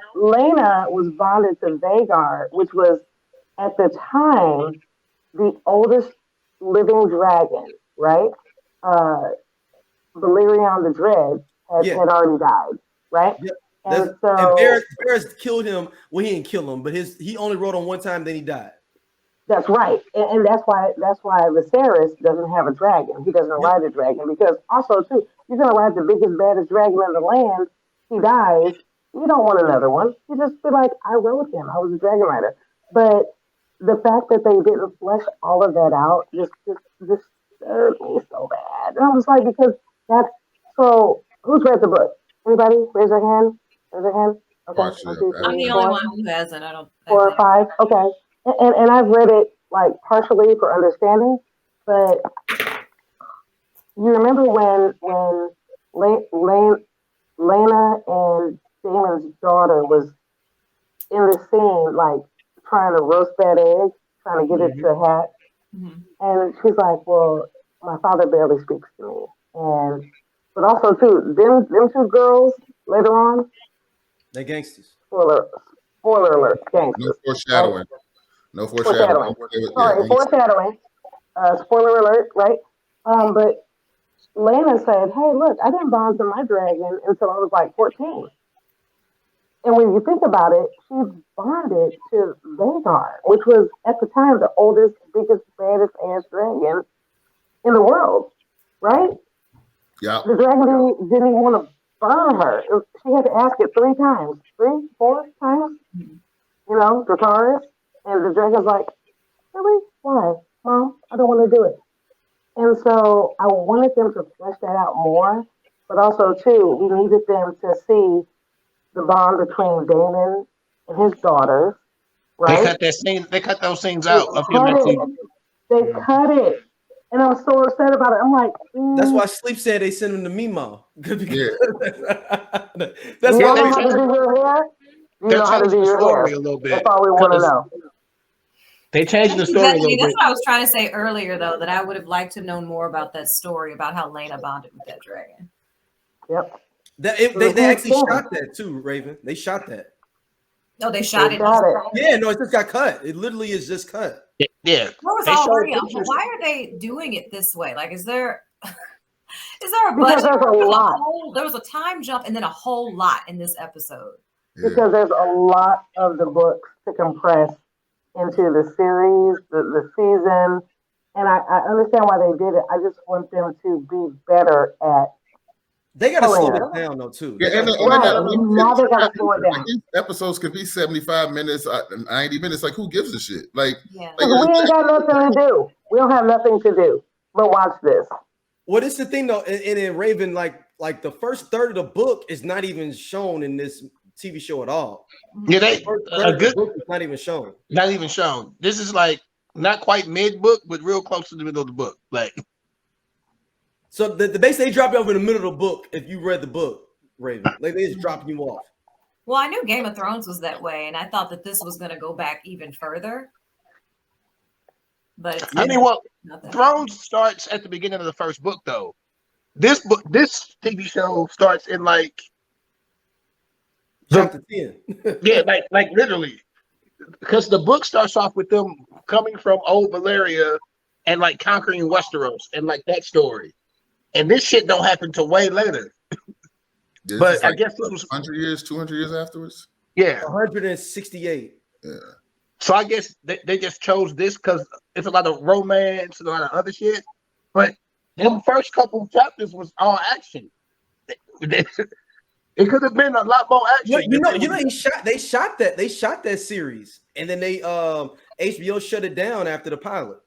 was bonded to Vhagar, which was at the time the oldest living dragon, right? Valerion the Dread had already died, right? Yep. And Varys killed him. Well, he didn't kill him, but he only rode on one time, then he died. That's right, and that's why Viserys doesn't have a dragon. He doesn't ride a dragon because also too, you're gonna ride the biggest, baddest dragon in the land. He dies. You don't want another one. You just be like, I rode him. I was a dragon rider. But the fact that they didn't flesh all of that out just disturbed me so bad. And I was like, because that's so. Who's read the book? Anybody? Raise your hand. Raise your hand. Okay. I'm the only one who hasn't. I don't. 4 or 5. Okay. And I've read it like partially for understanding, but you remember when Lena and Daemon's daughter was in the scene, like trying to roast that egg, trying to get it to hatch, and she's like, "Well, my father barely speaks to me," but also too, them two girls later on, they gangsters. Spoiler alert, gangsters. No foreshadowing. Right? No foreshadowing. Sorry, foreshadowing. Spoiler alert, right? But Lena said, "Hey, look, I didn't bond to my dragon until I was like 14." And when you think about it, she bonded to Vhagar, which was at the time the oldest, biggest, baddest ass dragon in the world, right? Yeah. The dragon didn't even want to burn her. She had to ask it 3 times, 3, 4 times. You know, Dracarys. And the dragon's like, really? Why? Mom, I don't want to do it. And so I wanted them to flesh that out more, but also, too, we needed them to see the bond between Daemon and his daughters, right? They cut those scenes out of him actually. They cut it. And I was so upset about it. I'm like, That's why Sleep said they sent him to Mimo. That's why they changed the story a little bit. That's all we want to know. They changed the story a little bit. That's what I was trying to say earlier, though, that I would have liked to know more about that story about how Lena bonded with that dragon. Yep. They actually shot that too, Raven. They shot that. No, they shot it. Yeah, no, it just got cut. It literally is just cut. Yeah. There was already why are they doing it this way? Like, is there a budget? There was a time jump and then a whole lot in this episode. Because there's a lot of the books to compress into the series, the season. And I understand why they did it. I just want them to be better at. They got to slow it down, though, too. Yeah, now they got to slow it down. These episodes could be 75 minutes, 90 minutes. Like, who gives a shit? Like, we ain't got nothing to do. We don't have nothing to do but watch this. Well, it's the thing, though, and Raven, like, like the first third of the book is not even shown in this TV show at all. Yeah, The they first a third of the good, book is not even shown. not even shown. This is like not quite mid book, but real close to the middle of the book. Like, So the base they drop you off in the middle of the book if you read the book, Raven. Like they just dropping you off. Well, I knew Game of Thrones was that way, and I thought that this was going to go back even further. But I mean, well, nothing. Thrones starts at the beginning of the first book, though. This TV show starts in like Chapter 10. yeah, like literally, because the book starts off with them coming from old Valyria and like conquering Westeros and like that story, and this shit don't happen till way later. This But is I like guess this was 100 years, 200 years afterwards. yeah. 168. Yeah. So I guess they just chose this because it's a lot of romance and a lot of other shit. But them first couple of chapters was all action. It could have been a lot more action. They shot that series, and then they HBO shut it down after the pilot.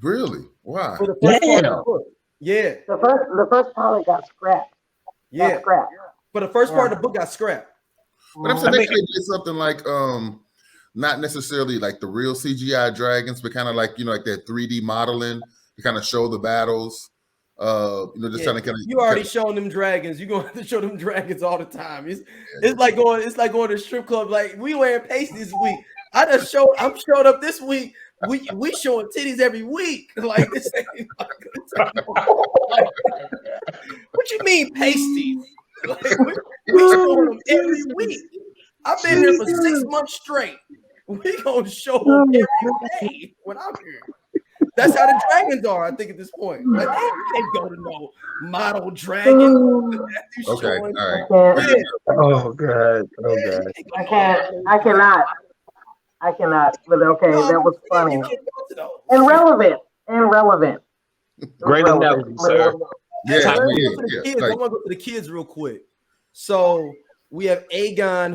Really? Why? For the first part of the book. Yeah. The first pilot got scrapped. Yeah. Got scrapped. But the first part of the book got scrapped. But I'm saying they could have did something like not necessarily like the real CGI dragons, but kind of like like that 3D modeling to kind of show the battles. Just kind of you already shown them dragons. You're gonna have to show them dragons all the time. It's like going to a strip club. Like we wearing pasties this week. I'm showed up this week. We showing titties every week. Like this ain't what you mean pasties? Like, we showing them every week. I've been here for 6 months straight. We gonna show them every day when I'm here. That's how the dragons are, I think, at this point. Like, you can't go to no model dragon. Okay, all right. Yeah. Oh god. I cannot. But okay, that was funny. And relevant. Great analogy, sir. Yeah, I want to go to the kids real quick. So we have Aegon,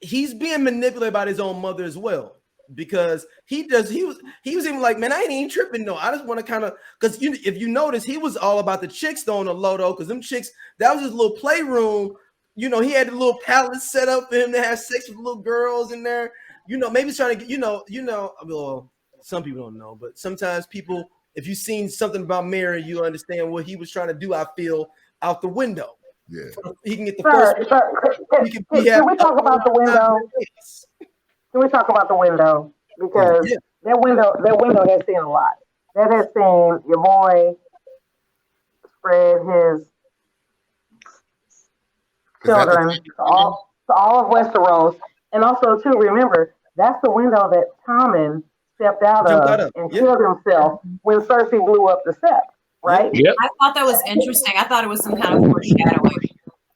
he's being manipulated by his own mother as well. Because he was even like, man, I ain't even tripping. No, I just want to kind of, because if you notice, he was all about the chicks though on the low though, because them chicks, that was his little playroom. He had a little palace set up for him to have sex with little girls in there. Maybe he's trying to get, well, some people don't know, but sometimes people, if you've seen something about Mary, you understand what he was trying to do, I feel, out the window. Yeah. He can get the Can we talk about the window? Can we talk about the window? Because that window has seen a lot. That has seen your boy spread his children to all of Westeros. And also, too, remember, that's the window that Tommen stepped out of and killed himself when Cersei blew up the Sept, right? Yep. I thought that was interesting. I thought it was some kind of foreshadowing,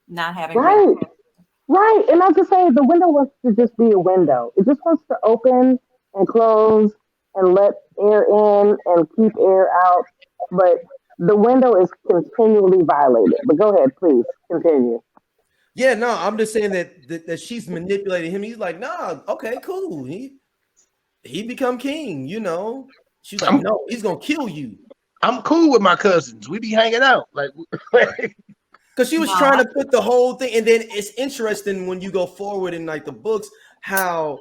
not having Right, and I just say the window wants to just be a window. It just wants to open and close and let air in and keep air out. But the window is continually violated. But go ahead, please continue. Yeah, no, I'm just saying that she's manipulating him. He's like, nah, okay, cool. He become king, She's like, no, he's gonna kill you. I'm cool with my cousins. We be hanging out like. Because she was trying to put the whole thing, and then it's interesting when you go forward in like the books how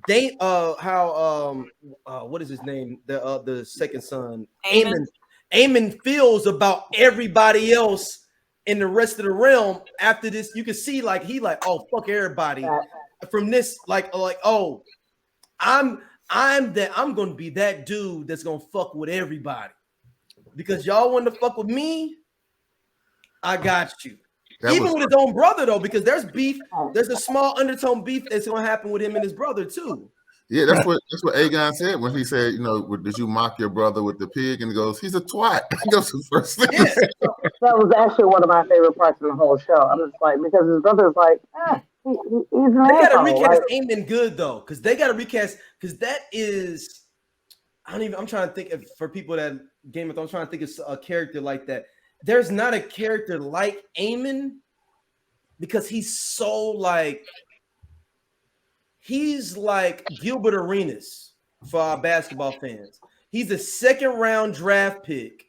they what is his name, the second son, Aemon feels about everybody else in the rest of the realm after this. You can see like he like, oh fuck everybody from this, like oh I'm gonna be that dude that's gonna fuck with everybody because y'all want to fuck with me. I got you. Even with his own brother, though, because there's beef. There's a small undertone beef that's going to happen with him and his brother, too. Yeah, that's what Aegon said when he said, did you mock your brother with the pig? And he goes, he's a twat. That was the first thing. Yeah. That was actually one of my favorite parts of the whole show. I'm just like, because his brother's like, he's an asshole. They got to recast Aemon good, though, because they got to recast, because that is, I'm trying to think of, for people that Game of Thrones, I'm trying to think of a character like that. There's not a character like Aemon because he's so he's like Gilbert Arenas for our basketball fans. He's a second round draft pick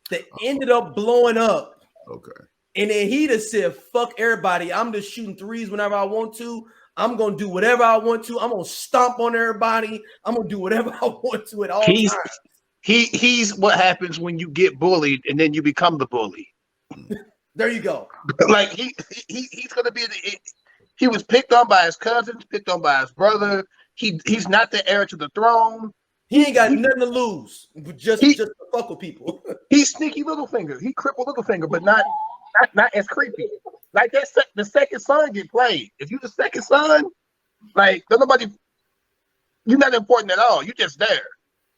that ended up blowing up Okay. And then he just said, fuck everybody. I'm just shooting threes whenever I want to. I'm going to do whatever I want to. I'm going to stomp on everybody. I'm going to do whatever I want to at all times. He's what happens when you get bullied and then you become the bully. There you go. Like he's going to be he was picked on by his cousins, picked on by his brother. He's not the heir to the throne. He ain't got nothing to lose, but just to fuck with people. He's sneaky Littlefinger. He crippled Littlefinger, but not as creepy. Like that, the second son get played. If you the second son, like nobody, you're not important at all. You're just there.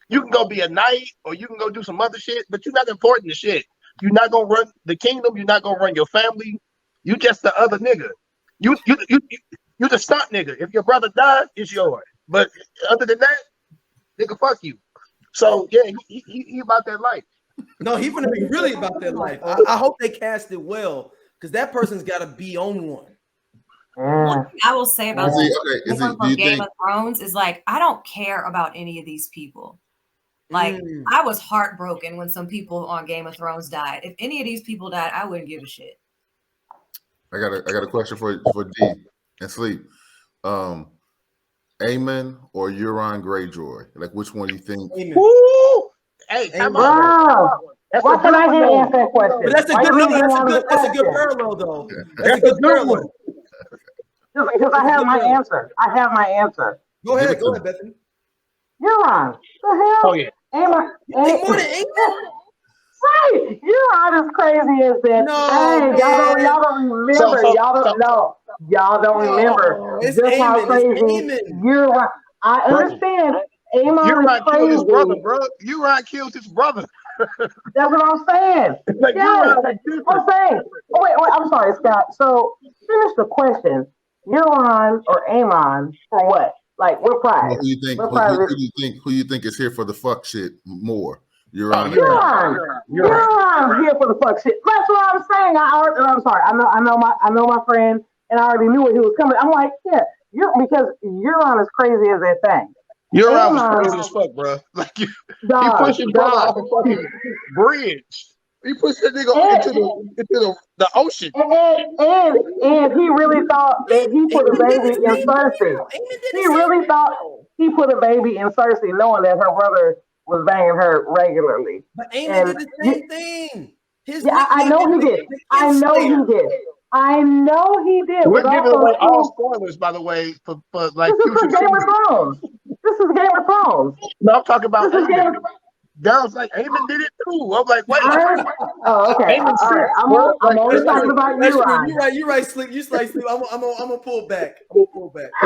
You can go be a knight, or you can go do some other shit, but you're not important to shit. You're not gonna run the kingdom. You're not gonna run your family. You just the other nigga. You the stunt nigga. If your brother dies, it's yours. But other than that, nigga, fuck you. So yeah, he about that life. No, he's gonna be really about that life. I hope they cast it well, because that person's got to be on one. One thing I will say about Game of of Thrones is like, I don't care about any of these people. Like, I was heartbroken when some people on Game of Thrones died. If any of these people died, I wouldn't give a shit. I got a question for D and Sleep. Aemon or Euron Greyjoy? Like, which one do you think? Woo! Hey, come on. Why can I hear answer that question? But that's a good parallel, though. That's a good parallel. Because I have my answer. Go ahead, Bethany. Euron. The hell? Oh yeah. Aemon. Right. Euron is crazy as that. No, hey, y'all don't remember. Y'all don't remember. It's just how crazy Euron. I understand. Euron killed his brother, bro. Euron killed his brother. That's what I'm saying. Like, yeah, I'm saying. Oh, wait, I'm sorry, Scott. So finish the question. Euron or Aemon for what? Like, what prize? Who you think is here for the fuck shit more? Euron here for the fuck shit. That's what I'm saying. I'm sorry. I know my friend, and I already knew what he was coming. I'm like, yeah, because Euron is crazy as that thing. Euron was crazy as fuck, bro. Like he pushed his brother off a fucking bridge. He pushed that nigga into the ocean. And he really thought that he put a baby in Cersei. He really thought he put a baby in Cersei, knowing that her brother was banging her regularly. But Aemon did the same thing. I know he did. I know he did. We're giving away all spoilers, by the way, for like this is Game of Thrones. No, I'm talking about Aemon. That was like, Aemon did it too. I'm like, wait. Oh, okay. All right. I'm only talking about Euron. You're right, Sleep. You like Sleep. I'm gonna pull back. I'm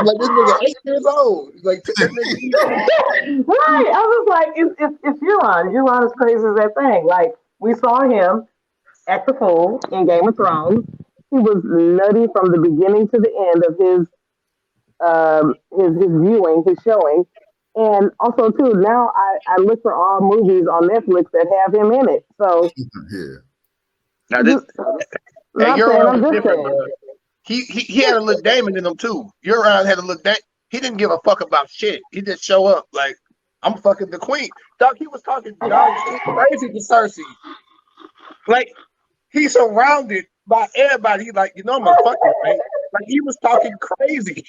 like, this nigga 8 years old. Like, right. I was like, it's Euron. Euron is crazy as that thing. Like, we saw him act the fool in Game of Thrones. He was nutty from the beginning to the end of his viewing, his showing. And also, too, now I look for all movies on Netflix that have him in it. So, yeah. Now this, Euron was different, bro. He had a little Daemon in him too. Euron had a look that he didn't give a fuck about shit. He just show up like, I'm fucking the queen. Dog, he was talking dog shit crazy to Cersei. Like, he's surrounded by everybody. He like, I'm a fucking right? Like, he was talking crazy.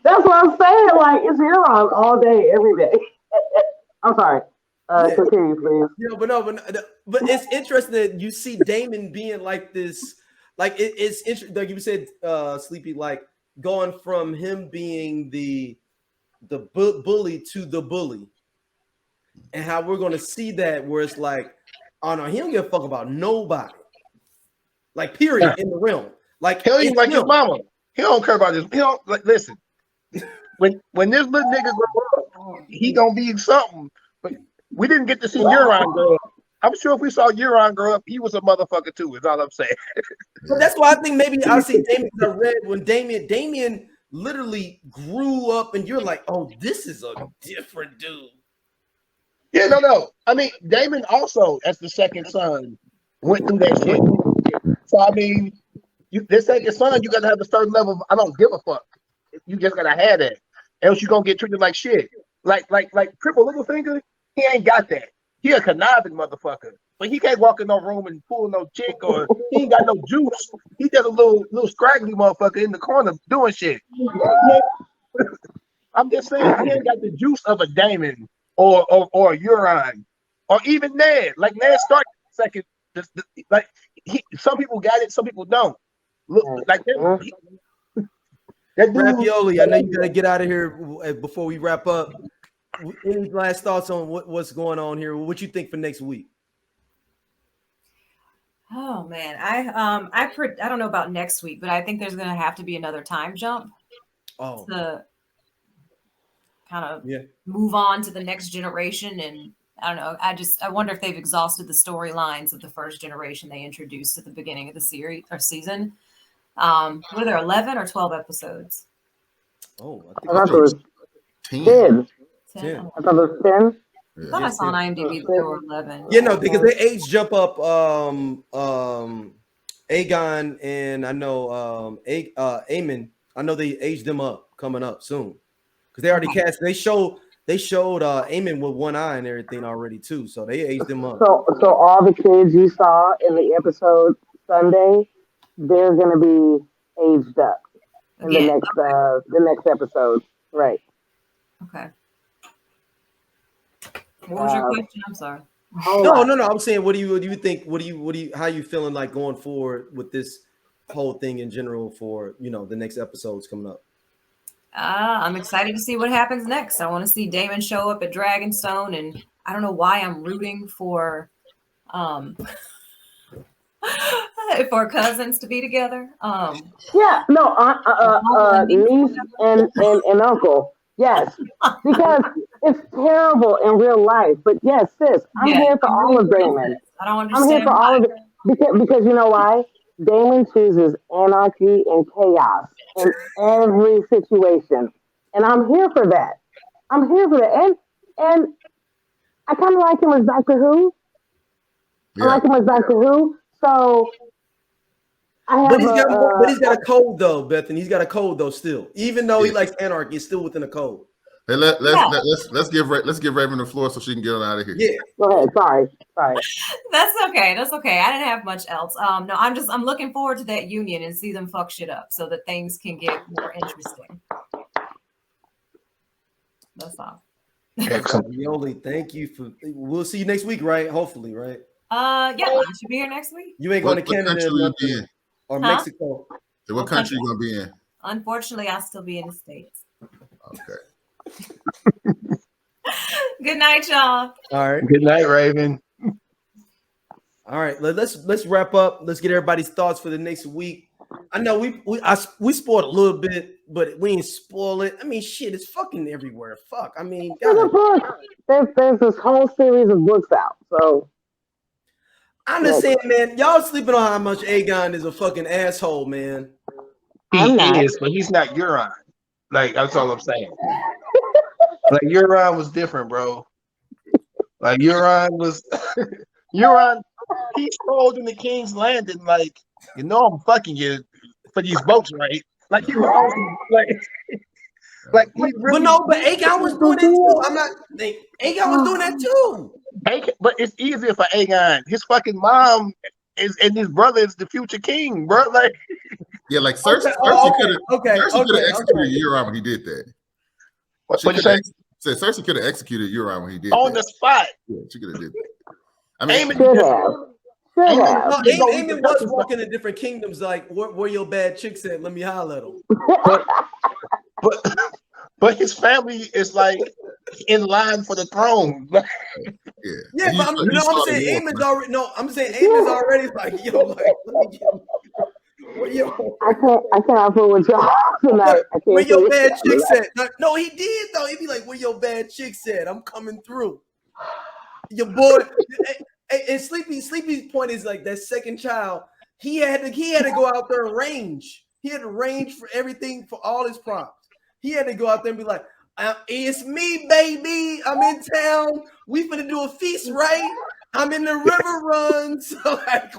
That's what I'm saying. Like, it's Euron all day, every day. I'm sorry. Continue, please. Yeah, but it's interesting that you see Daemon being like this. Like, it's interesting. Like you said, Sleepy, like going from him being the bully to the bully, and how we're going to see that where it's like, oh no, he don't give a fuck about nobody. Like, period, in the realm. Like, hell, he's like his mama. He don't care about this. He don't like. Listen, when this little nigga grow up, he gonna be something. But we didn't get to see Euron grow up. I'm sure if we saw Euron grow up, he was a motherfucker too. Is all I'm saying. So that's why I think maybe I see Daemon. I read when Daemon literally grew up, and you're like, oh, this is a different dude. Yeah, no. I mean, Daemon also, as the second son, went through that shit. So I mean, this second son, you gotta have a certain level of I don't give a fuck. You just gotta have that, else you gonna get treated like shit. Like Triple Littlefinger, he ain't got that. He a conniving motherfucker, but he can't walk in no room and pull no chick, or he ain't got no juice. He just a little scraggly motherfucker in the corner doing shit. I'm just saying, he ain't got the juice of a Daemon or Euron, or even Ned. Like Ned Stark second. Like some people got it, some people don't. Look, like that dude. Ravioli, I know you gotta get out of here before we wrap up. Any last thoughts on what's going on here? What you think for next week? Oh man, I don't know about next week, but I think there's gonna have to be another time jump to kind of move on to the next generation. And I don't know. I wonder if they've exhausted the storylines of the first generation they introduced at the beginning of the series or season. What are there, 11 or 12 episodes? Oh, I thought it was 10. 10. I thought it was 10. I thought I saw on IMDb that there were 11. Yeah, no, because they age jump up. Aegon and I know Aemon. I know they aged them up coming up soon because they already cast. They showed Aemon with one eye and everything already too. So they aged them up. So all the kids you saw in the episode Sunday, they're gonna be aged up in the next episode, right? Okay. What was your question? I'm sorry. No. I'm saying, what do you think? How you feeling like going forward with this whole thing in general for the next episodes coming up? I'm excited to see what happens next. I want to see Daemon show up at Dragonstone, and I don't know why I'm rooting for for cousins to be together. Yeah, no, niece and uncle. Yes, because it's terrible in real life. But yes, sis, I'm here for all of Daemon. I don't understand. I'm here for all of it because you know why? Daemon chooses anarchy and chaos in every situation, and I'm here for that. I'm here for that, and I kind of like him as Doctor Who. I like him as Doctor Who. So. But he's got a code though, Bethany. He's got a code though still. Even though he likes anarchy, it's still within a code. Hey, let's give Raven the floor so she can get on out of here. Yeah. Go ahead. Sorry. That's okay. I didn't have much else. No, I'm looking forward to that union and see them fuck shit up so that things can get more interesting. That's all. Excellent. Yoli, thank you for. We'll see you next week, right? Hopefully, right? Yeah, I should be here next week. You ain't going to Canada or Mexico. So what country you gonna be in? Unfortunately, I'll still be in the States. Okay. Good night, y'all. All right. Good night, Raven. All right, let's wrap up. Let's get everybody's thoughts for the next week. I know we spoiled a little bit, but we ain't spoil it. I mean, shit, it's fucking everywhere. Fuck. I mean, there's this whole series of books out. So I'm just saying, man, y'all sleeping on how much Aegon is a fucking asshole, man. He is, but he's not Euron. Like, that's all I'm saying. Like, Euron was different, bro. Like, Euron, he strolled in the King's Landing, like, I'm fucking you for these boats, right? Like, he was like he really. But Aegon was doing it too. Aegon was doing that too. But it's easier for Aegon. His fucking mom and his brother is the future king, bro. Like, yeah, like Cersei could have executed Euron when he did that. What you say? Said Cersei could have executed Euron when he did on the spot. Yeah, she could have did that. I mean, Aemon was walking in different kingdoms. Like, where your bad chicks at? Let me holler at them. But his family is like in line for the throne. But I'm saying Aemon's already. No, I'm saying Aemon's already like, yo, like, let me get. I can't fool with y'all tonight. Where your bad chicks at? No, he did though. He'd be like, where your bad chicks at? I'm coming through. Your boy. And Sleepy's point is like that second child. He had to go out there and range. He had to range for everything, for all his props. He had to go out there and be like, "It's me, baby. I'm in town. We finna do a feast, right? I'm in the river run. So like,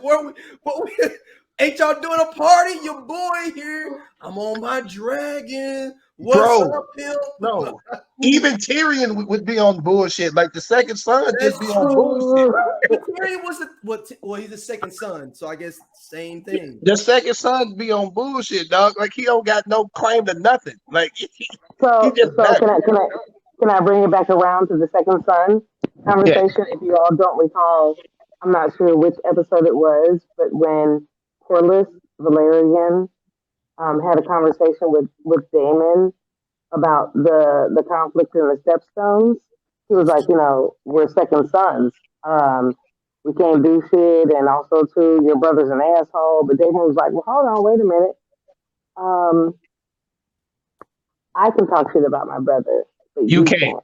ain't y'all doing a party? Your boy here. I'm on my dragon. What's up, Pimp?" No, Even Tyrion would be on bullshit. Like the second son just be on bullshit. But Tyrion was well, he's the second son, so I guess same thing. The second son be on bullshit, dog. Like he don't got no claim to nothing. Like he So just can I bring it back around to the second son conversation? If you all don't recall, I'm not sure which episode it was, but when Corlys Valerian had a conversation with Daemon about the conflict in the Stepstones, he was like, we're second sons. We can't do shit, and also too, your brother's an asshole. But Daemon was like, well, hold on, wait a minute. I can talk shit about my brother, but you can't.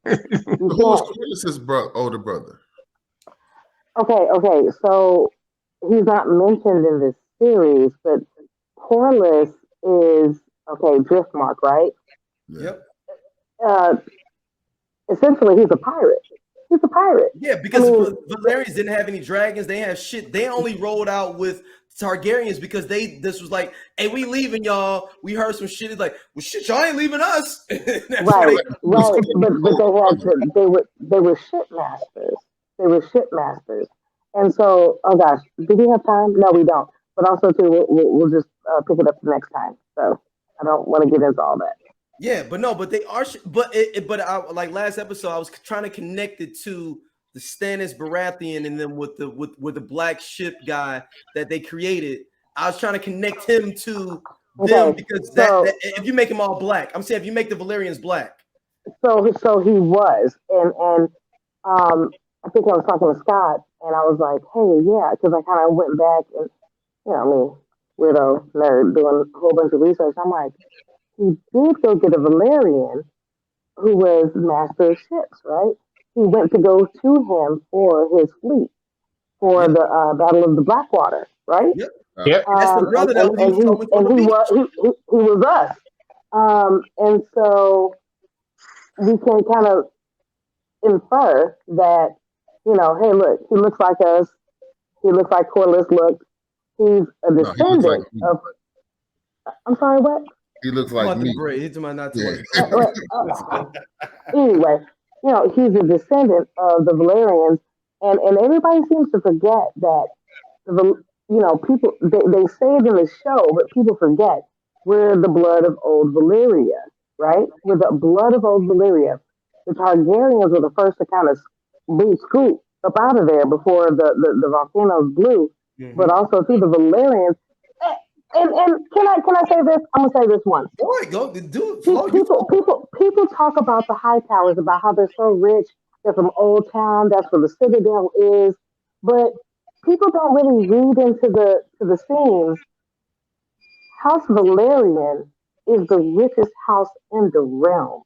Who was Corlys's older brother? Okay. So he's not mentioned in this series, but Corlys is Driftmark, right? Yep. Essentially, he's a pirate. He's a pirate. Yeah, because Valerians didn't have any dragons. They had shit. They only rolled out with Targaryens because this was like, hey, we leaving, y'all. We heard some shit. It's like, well, shit, y'all ain't leaving us. Right. But they were shipmasters. They were shipmasters. And so, oh gosh, do we have time? No, we don't. But also too, we'll just pick it up the next time. So I don't want to get into all that. Yeah, but they are. But I, like last episode, I was trying to connect it to the Stannis Baratheon, and then with the black ship guy that they created. I was trying to connect him to them because that if you make him all black, I'm saying if you make the Valerians black. So he was, and I think I was talking to Scott, and I was like, hey, yeah, because I kind of went back and weirdo nerd doing a whole bunch of research. I'm like, he did go get a Valerian who was master of ships, right? He went to go to him for his fleet for the Battle of the Blackwater, right? Yep. That's the brother that he was us. And so we can kind of infer that, hey, look, he looks like us. He looks like Corlys looked. He's a descendant of. I'm sorry, what? He looks like me. Anyway, he's a descendant of the Valerians, and everybody seems to forget that people they say it in the show, but people forget we're the blood of old Valyria, right? We're the blood of old Valyria. The Targaryens were the first to kind of scoop up out of there before the volcanoes blew, but also through the Valerians. And can I say this? I'm gonna say this once. All right, go do it. People talk about the Hightowers, about how they're so rich. They're from Old Town. That's where the Citadel is. But people don't really read into the scenes. House Valerian is the richest house in the realm.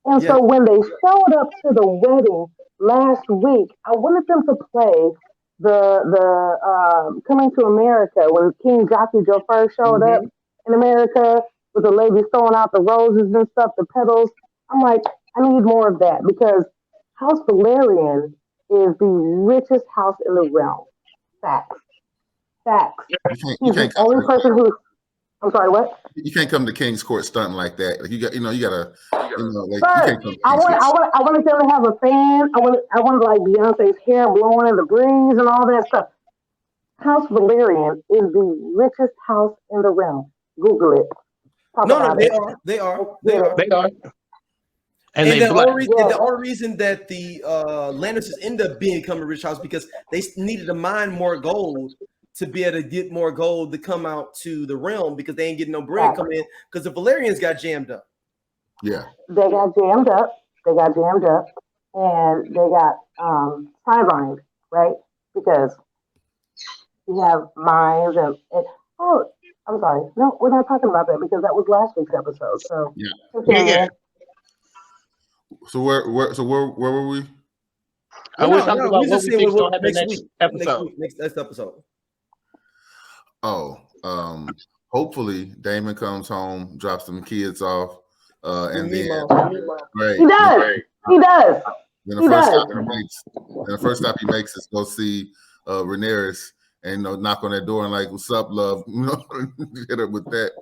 And so when they showed up to the wedding last week, I wanted them to play the Coming to America when King Jockey Joe first showed up in America with the ladies throwing out the roses and stuff, the petals. I'm like, I need more of that because House Valerian is the richest house in the realm. Facts. He's the only person who's. I'm sorry, what? You can't come to King's Court stunting like that. Like you gotta. Sir, I wanted them to have a fan. I wanted like Beyonce's hair blowing in the breeze and all that stuff. House Valerian is the richest house in the realm. Google it. They are. And the only reason that the Lannisters end up becoming a rich house because they needed to mine more gold to be able to get more gold to come out to the realm because they ain't getting no bread coming in because the Valerians got jammed up. Yeah. They got jammed up, and they got sidelined, right? Because you have mines and oh, I'm sorry. No, we're not talking about that because that was last week's episode. So yeah. So where were we? I was talking about what we think is gonna happen next episode. Next episode. Oh, hopefully Daemon comes home, drops some kids off, and then right, he does. Then the first stop he makes is go see Rhaenyra and knock on that door and like, "What's up, love?" Hit her with that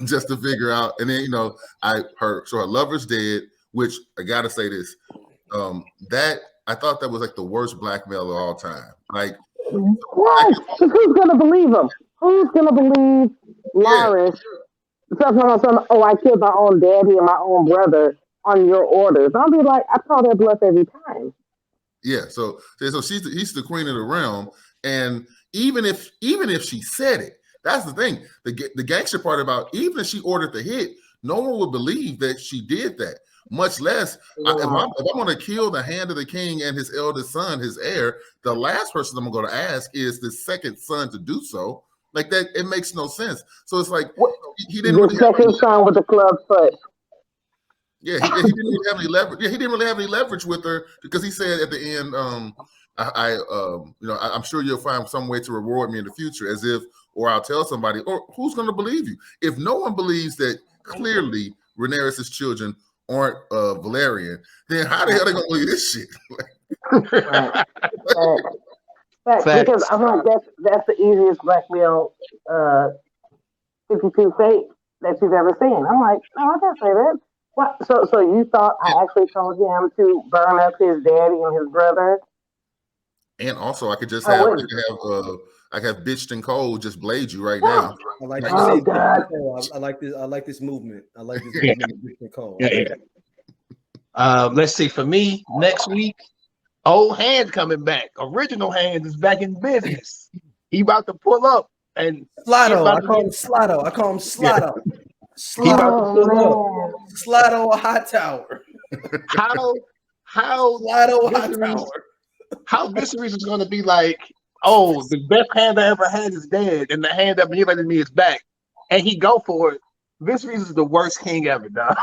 just to figure out. And then I heard her lover's dead. which I gotta say this, that I thought that was like the worst blackmail of all time. Like, What? Who's gonna believe him? Who's gonna believe yeah, Laris? Oh, I killed my own daddy and my own brother on your orders. I'll be like, I call that bluff every time. yeah. So he's the queen of the realm, and even if she said it, that's the thing. The gangster part about even if she ordered the hit, no one would believe that she did that. Much less, if I'm going to kill the hand of the king and his eldest son, his heir, the last person I'm going to ask is the second son to do so. Like that, it makes no sense. So it's like he didn't really have second son with the club foot. Yeah, he didn't really have any leverage. Yeah, he didn't really have any leverage with her because he said at the end, I'm sure you'll find some way to reward me in the future, as if, or I'll tell somebody, or who's going to believe you? If no one believes that clearly Rhaenyra's children aren't Valerian, then how the hell are they going to believe this shit? Facts. Because I'm like, that's the easiest blackmail 52 fate that you've ever seen. I'm like, no, I can't say that. What? So you thought I actually told him to burn up his daddy and his brother? And also, I could just have I have bitched and cold just blade you right now. I like this. Oh God! I like this. I like this movement. I like this movement. Bitched and cold. Let's see. For me, next week, old hand coming back. Original hand is back in business. He about to pull up and Slotto. I call him Slotto. Slotto Hightower. How Slotto Hightower. How Viserys is going to be like, oh, the best hand I ever had is dead, and the hand that manipulated me is back, and he go for it. Viserys is the worst king ever, dog.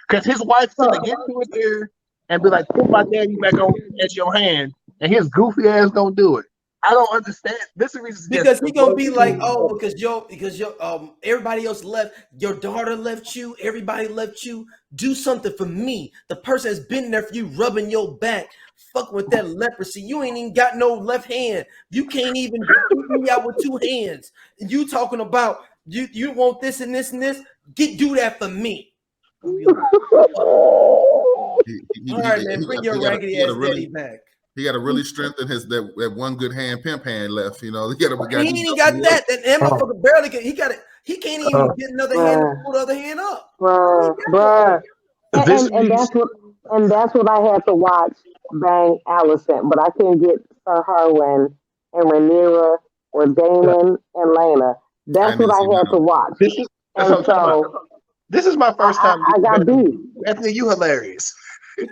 Because his wife's gonna get to it there and be like, put my daddy back on at your hand, and his goofy ass don't do it. I don't understand. Viserys is because he gonna be like, oh, because everybody else left, your daughter left you, everybody left you. Do something for me. The person that's been there for you, rubbing your back, fuck with that leprosy. You ain't even got no left hand. You can't even shoot me out with two hands. And you talking about you want this and this and this? Do that for me. All right, man, bring your raggedy ass daddy back. He got to really strengthen that one good hand, pimp hand left. You know, he ain't got that. That motherfucker barely can. He can't even get another hand to pull the other hand up. Bruh. And that's what I had to watch bang Alicent, but I couldn't get Sir Harwin and Rhaenyra or Daemon and Lena. That's what I had to watch. This is my first time. I got beat. Anthony, you hilarious. Thank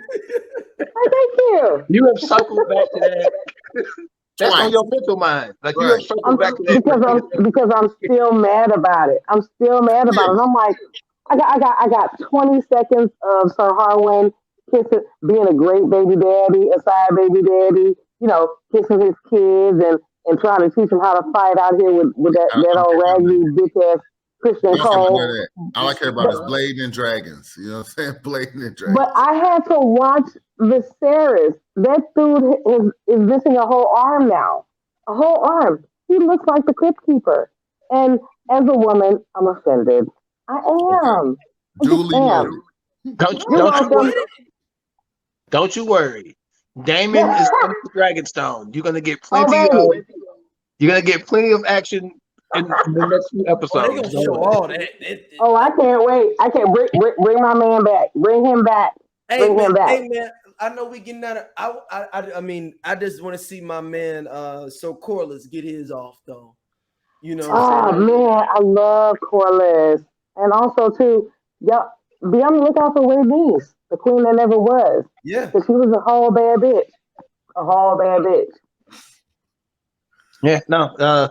you. You have circled back to that. That's on your mental mind. Like you have circled back to that because I'm still mad about it. I'm like, I got 20 seconds of Sir Harwin kissing, being a great baby daddy, a side baby daddy, kissing his kids and trying to teach him how to fight out here with that old raggedy bitch ass Christian Cole. All I care about is blading and dragons. You know what I'm saying? Blading and dragons. But I had to watch Viserys. That dude is missing a whole arm now. A whole arm. He looks like the Crypt Keeper. And as a woman, I'm offended. I am. Duly noted. Don't you worry. Daemon is coming to Dragonstone. You're gonna get plenty of action in the next few episodes. They're gonna show all that. I can't wait. I can't bring my man back. Bring him back. Hey man, I know we getting that. I mean, I just want to see my man so Corliss get his off though. You know. Man, I love Corliss, and also too, y'all be on the lookout for Rhaenys, the queen that never was. Yeah, because she was a whole bad bitch. Yeah, no.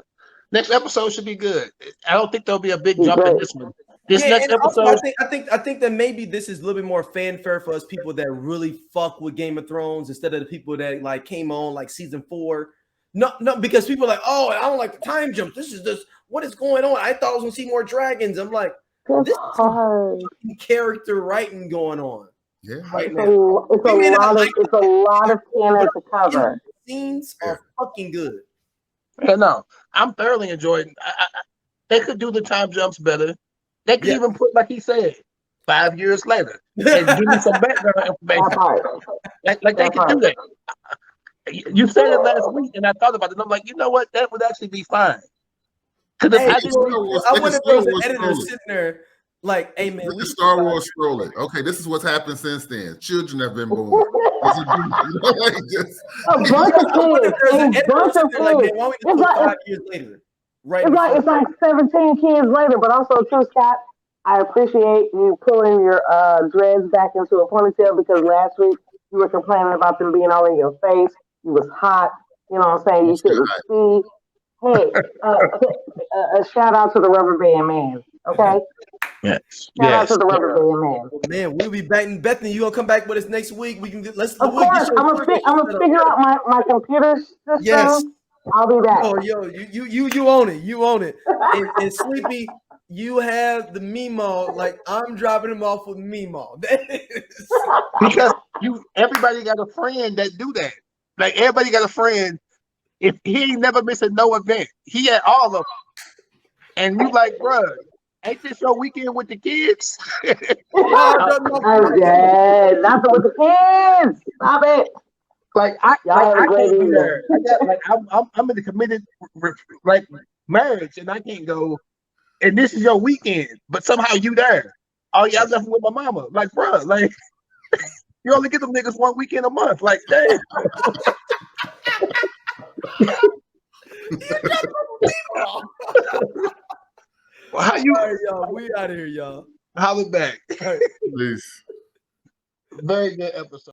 Next episode should be good. I don't think there'll be a big jump in this one. Next episode, also, I think that maybe this is a little bit more fanfare for us people that really fuck with Game of Thrones instead of the people that like came on like season 4. No, because people are like, oh, I don't like the time jump. This is just what is going on. I thought I was gonna see more dragons. I'm like, this is character writing going on. Yeah, right now. It's a lot of canon to cover. Scenes are fucking good. Yeah, no, I'm thoroughly enjoying. They could do the time jumps better. They could even put, like he said, 5 years later and give me some background That information. part. Like they can do that. You said it last week, and I thought about it. And I'm like, you know what? That would actually be fine. Because if Hey, I didn't read I wonder if there was an Wars editor scroll it. sitting there like, hey man, Look we at Star Wars scroll it. Okay, this is what's happened since then. Children have been born. Like just, A bunch of I wonder if kids. there's A an editor bunch sitting of there like, man, kids. why don't we just It's put like 5 years later? Right. it's like 17 kids later, but also too, Scott. I appreciate you pulling your dreads back into a ponytail because last week you were complaining about them being all in your face. You was hot. You know what I'm saying? You couldn't see. Hey, a shout out to the rubber band man. Okay. Yes. Shout out to the rubber band man. Well, man, we'll be back. Bethany, you gonna come back with us next week? We can let's. Of course, I'm gonna figure out my computer system. Yes. I'll be back. Oh, you own it. You own it. And Sleepy, you have the Meemaw. Like I'm dropping him off with Meemaw. Because everybody got a friend that do that. Like everybody got a friend. If he ain't never missing no event, he had all of them. And you like, bro, ain't this your weekend with the kids? I'm dead. Nothing with the kids. Stop it. Like I can't be there. I'm in the committed like marriage, and I can't go. And this is your weekend, but somehow you there. Oh yeah, I left with my mama. Like, bro, like you only get them niggas one weekend a month. Like, damn. Well, how you? All right, y'all. We out of here, y'all. Holla back. Please. Very good episode.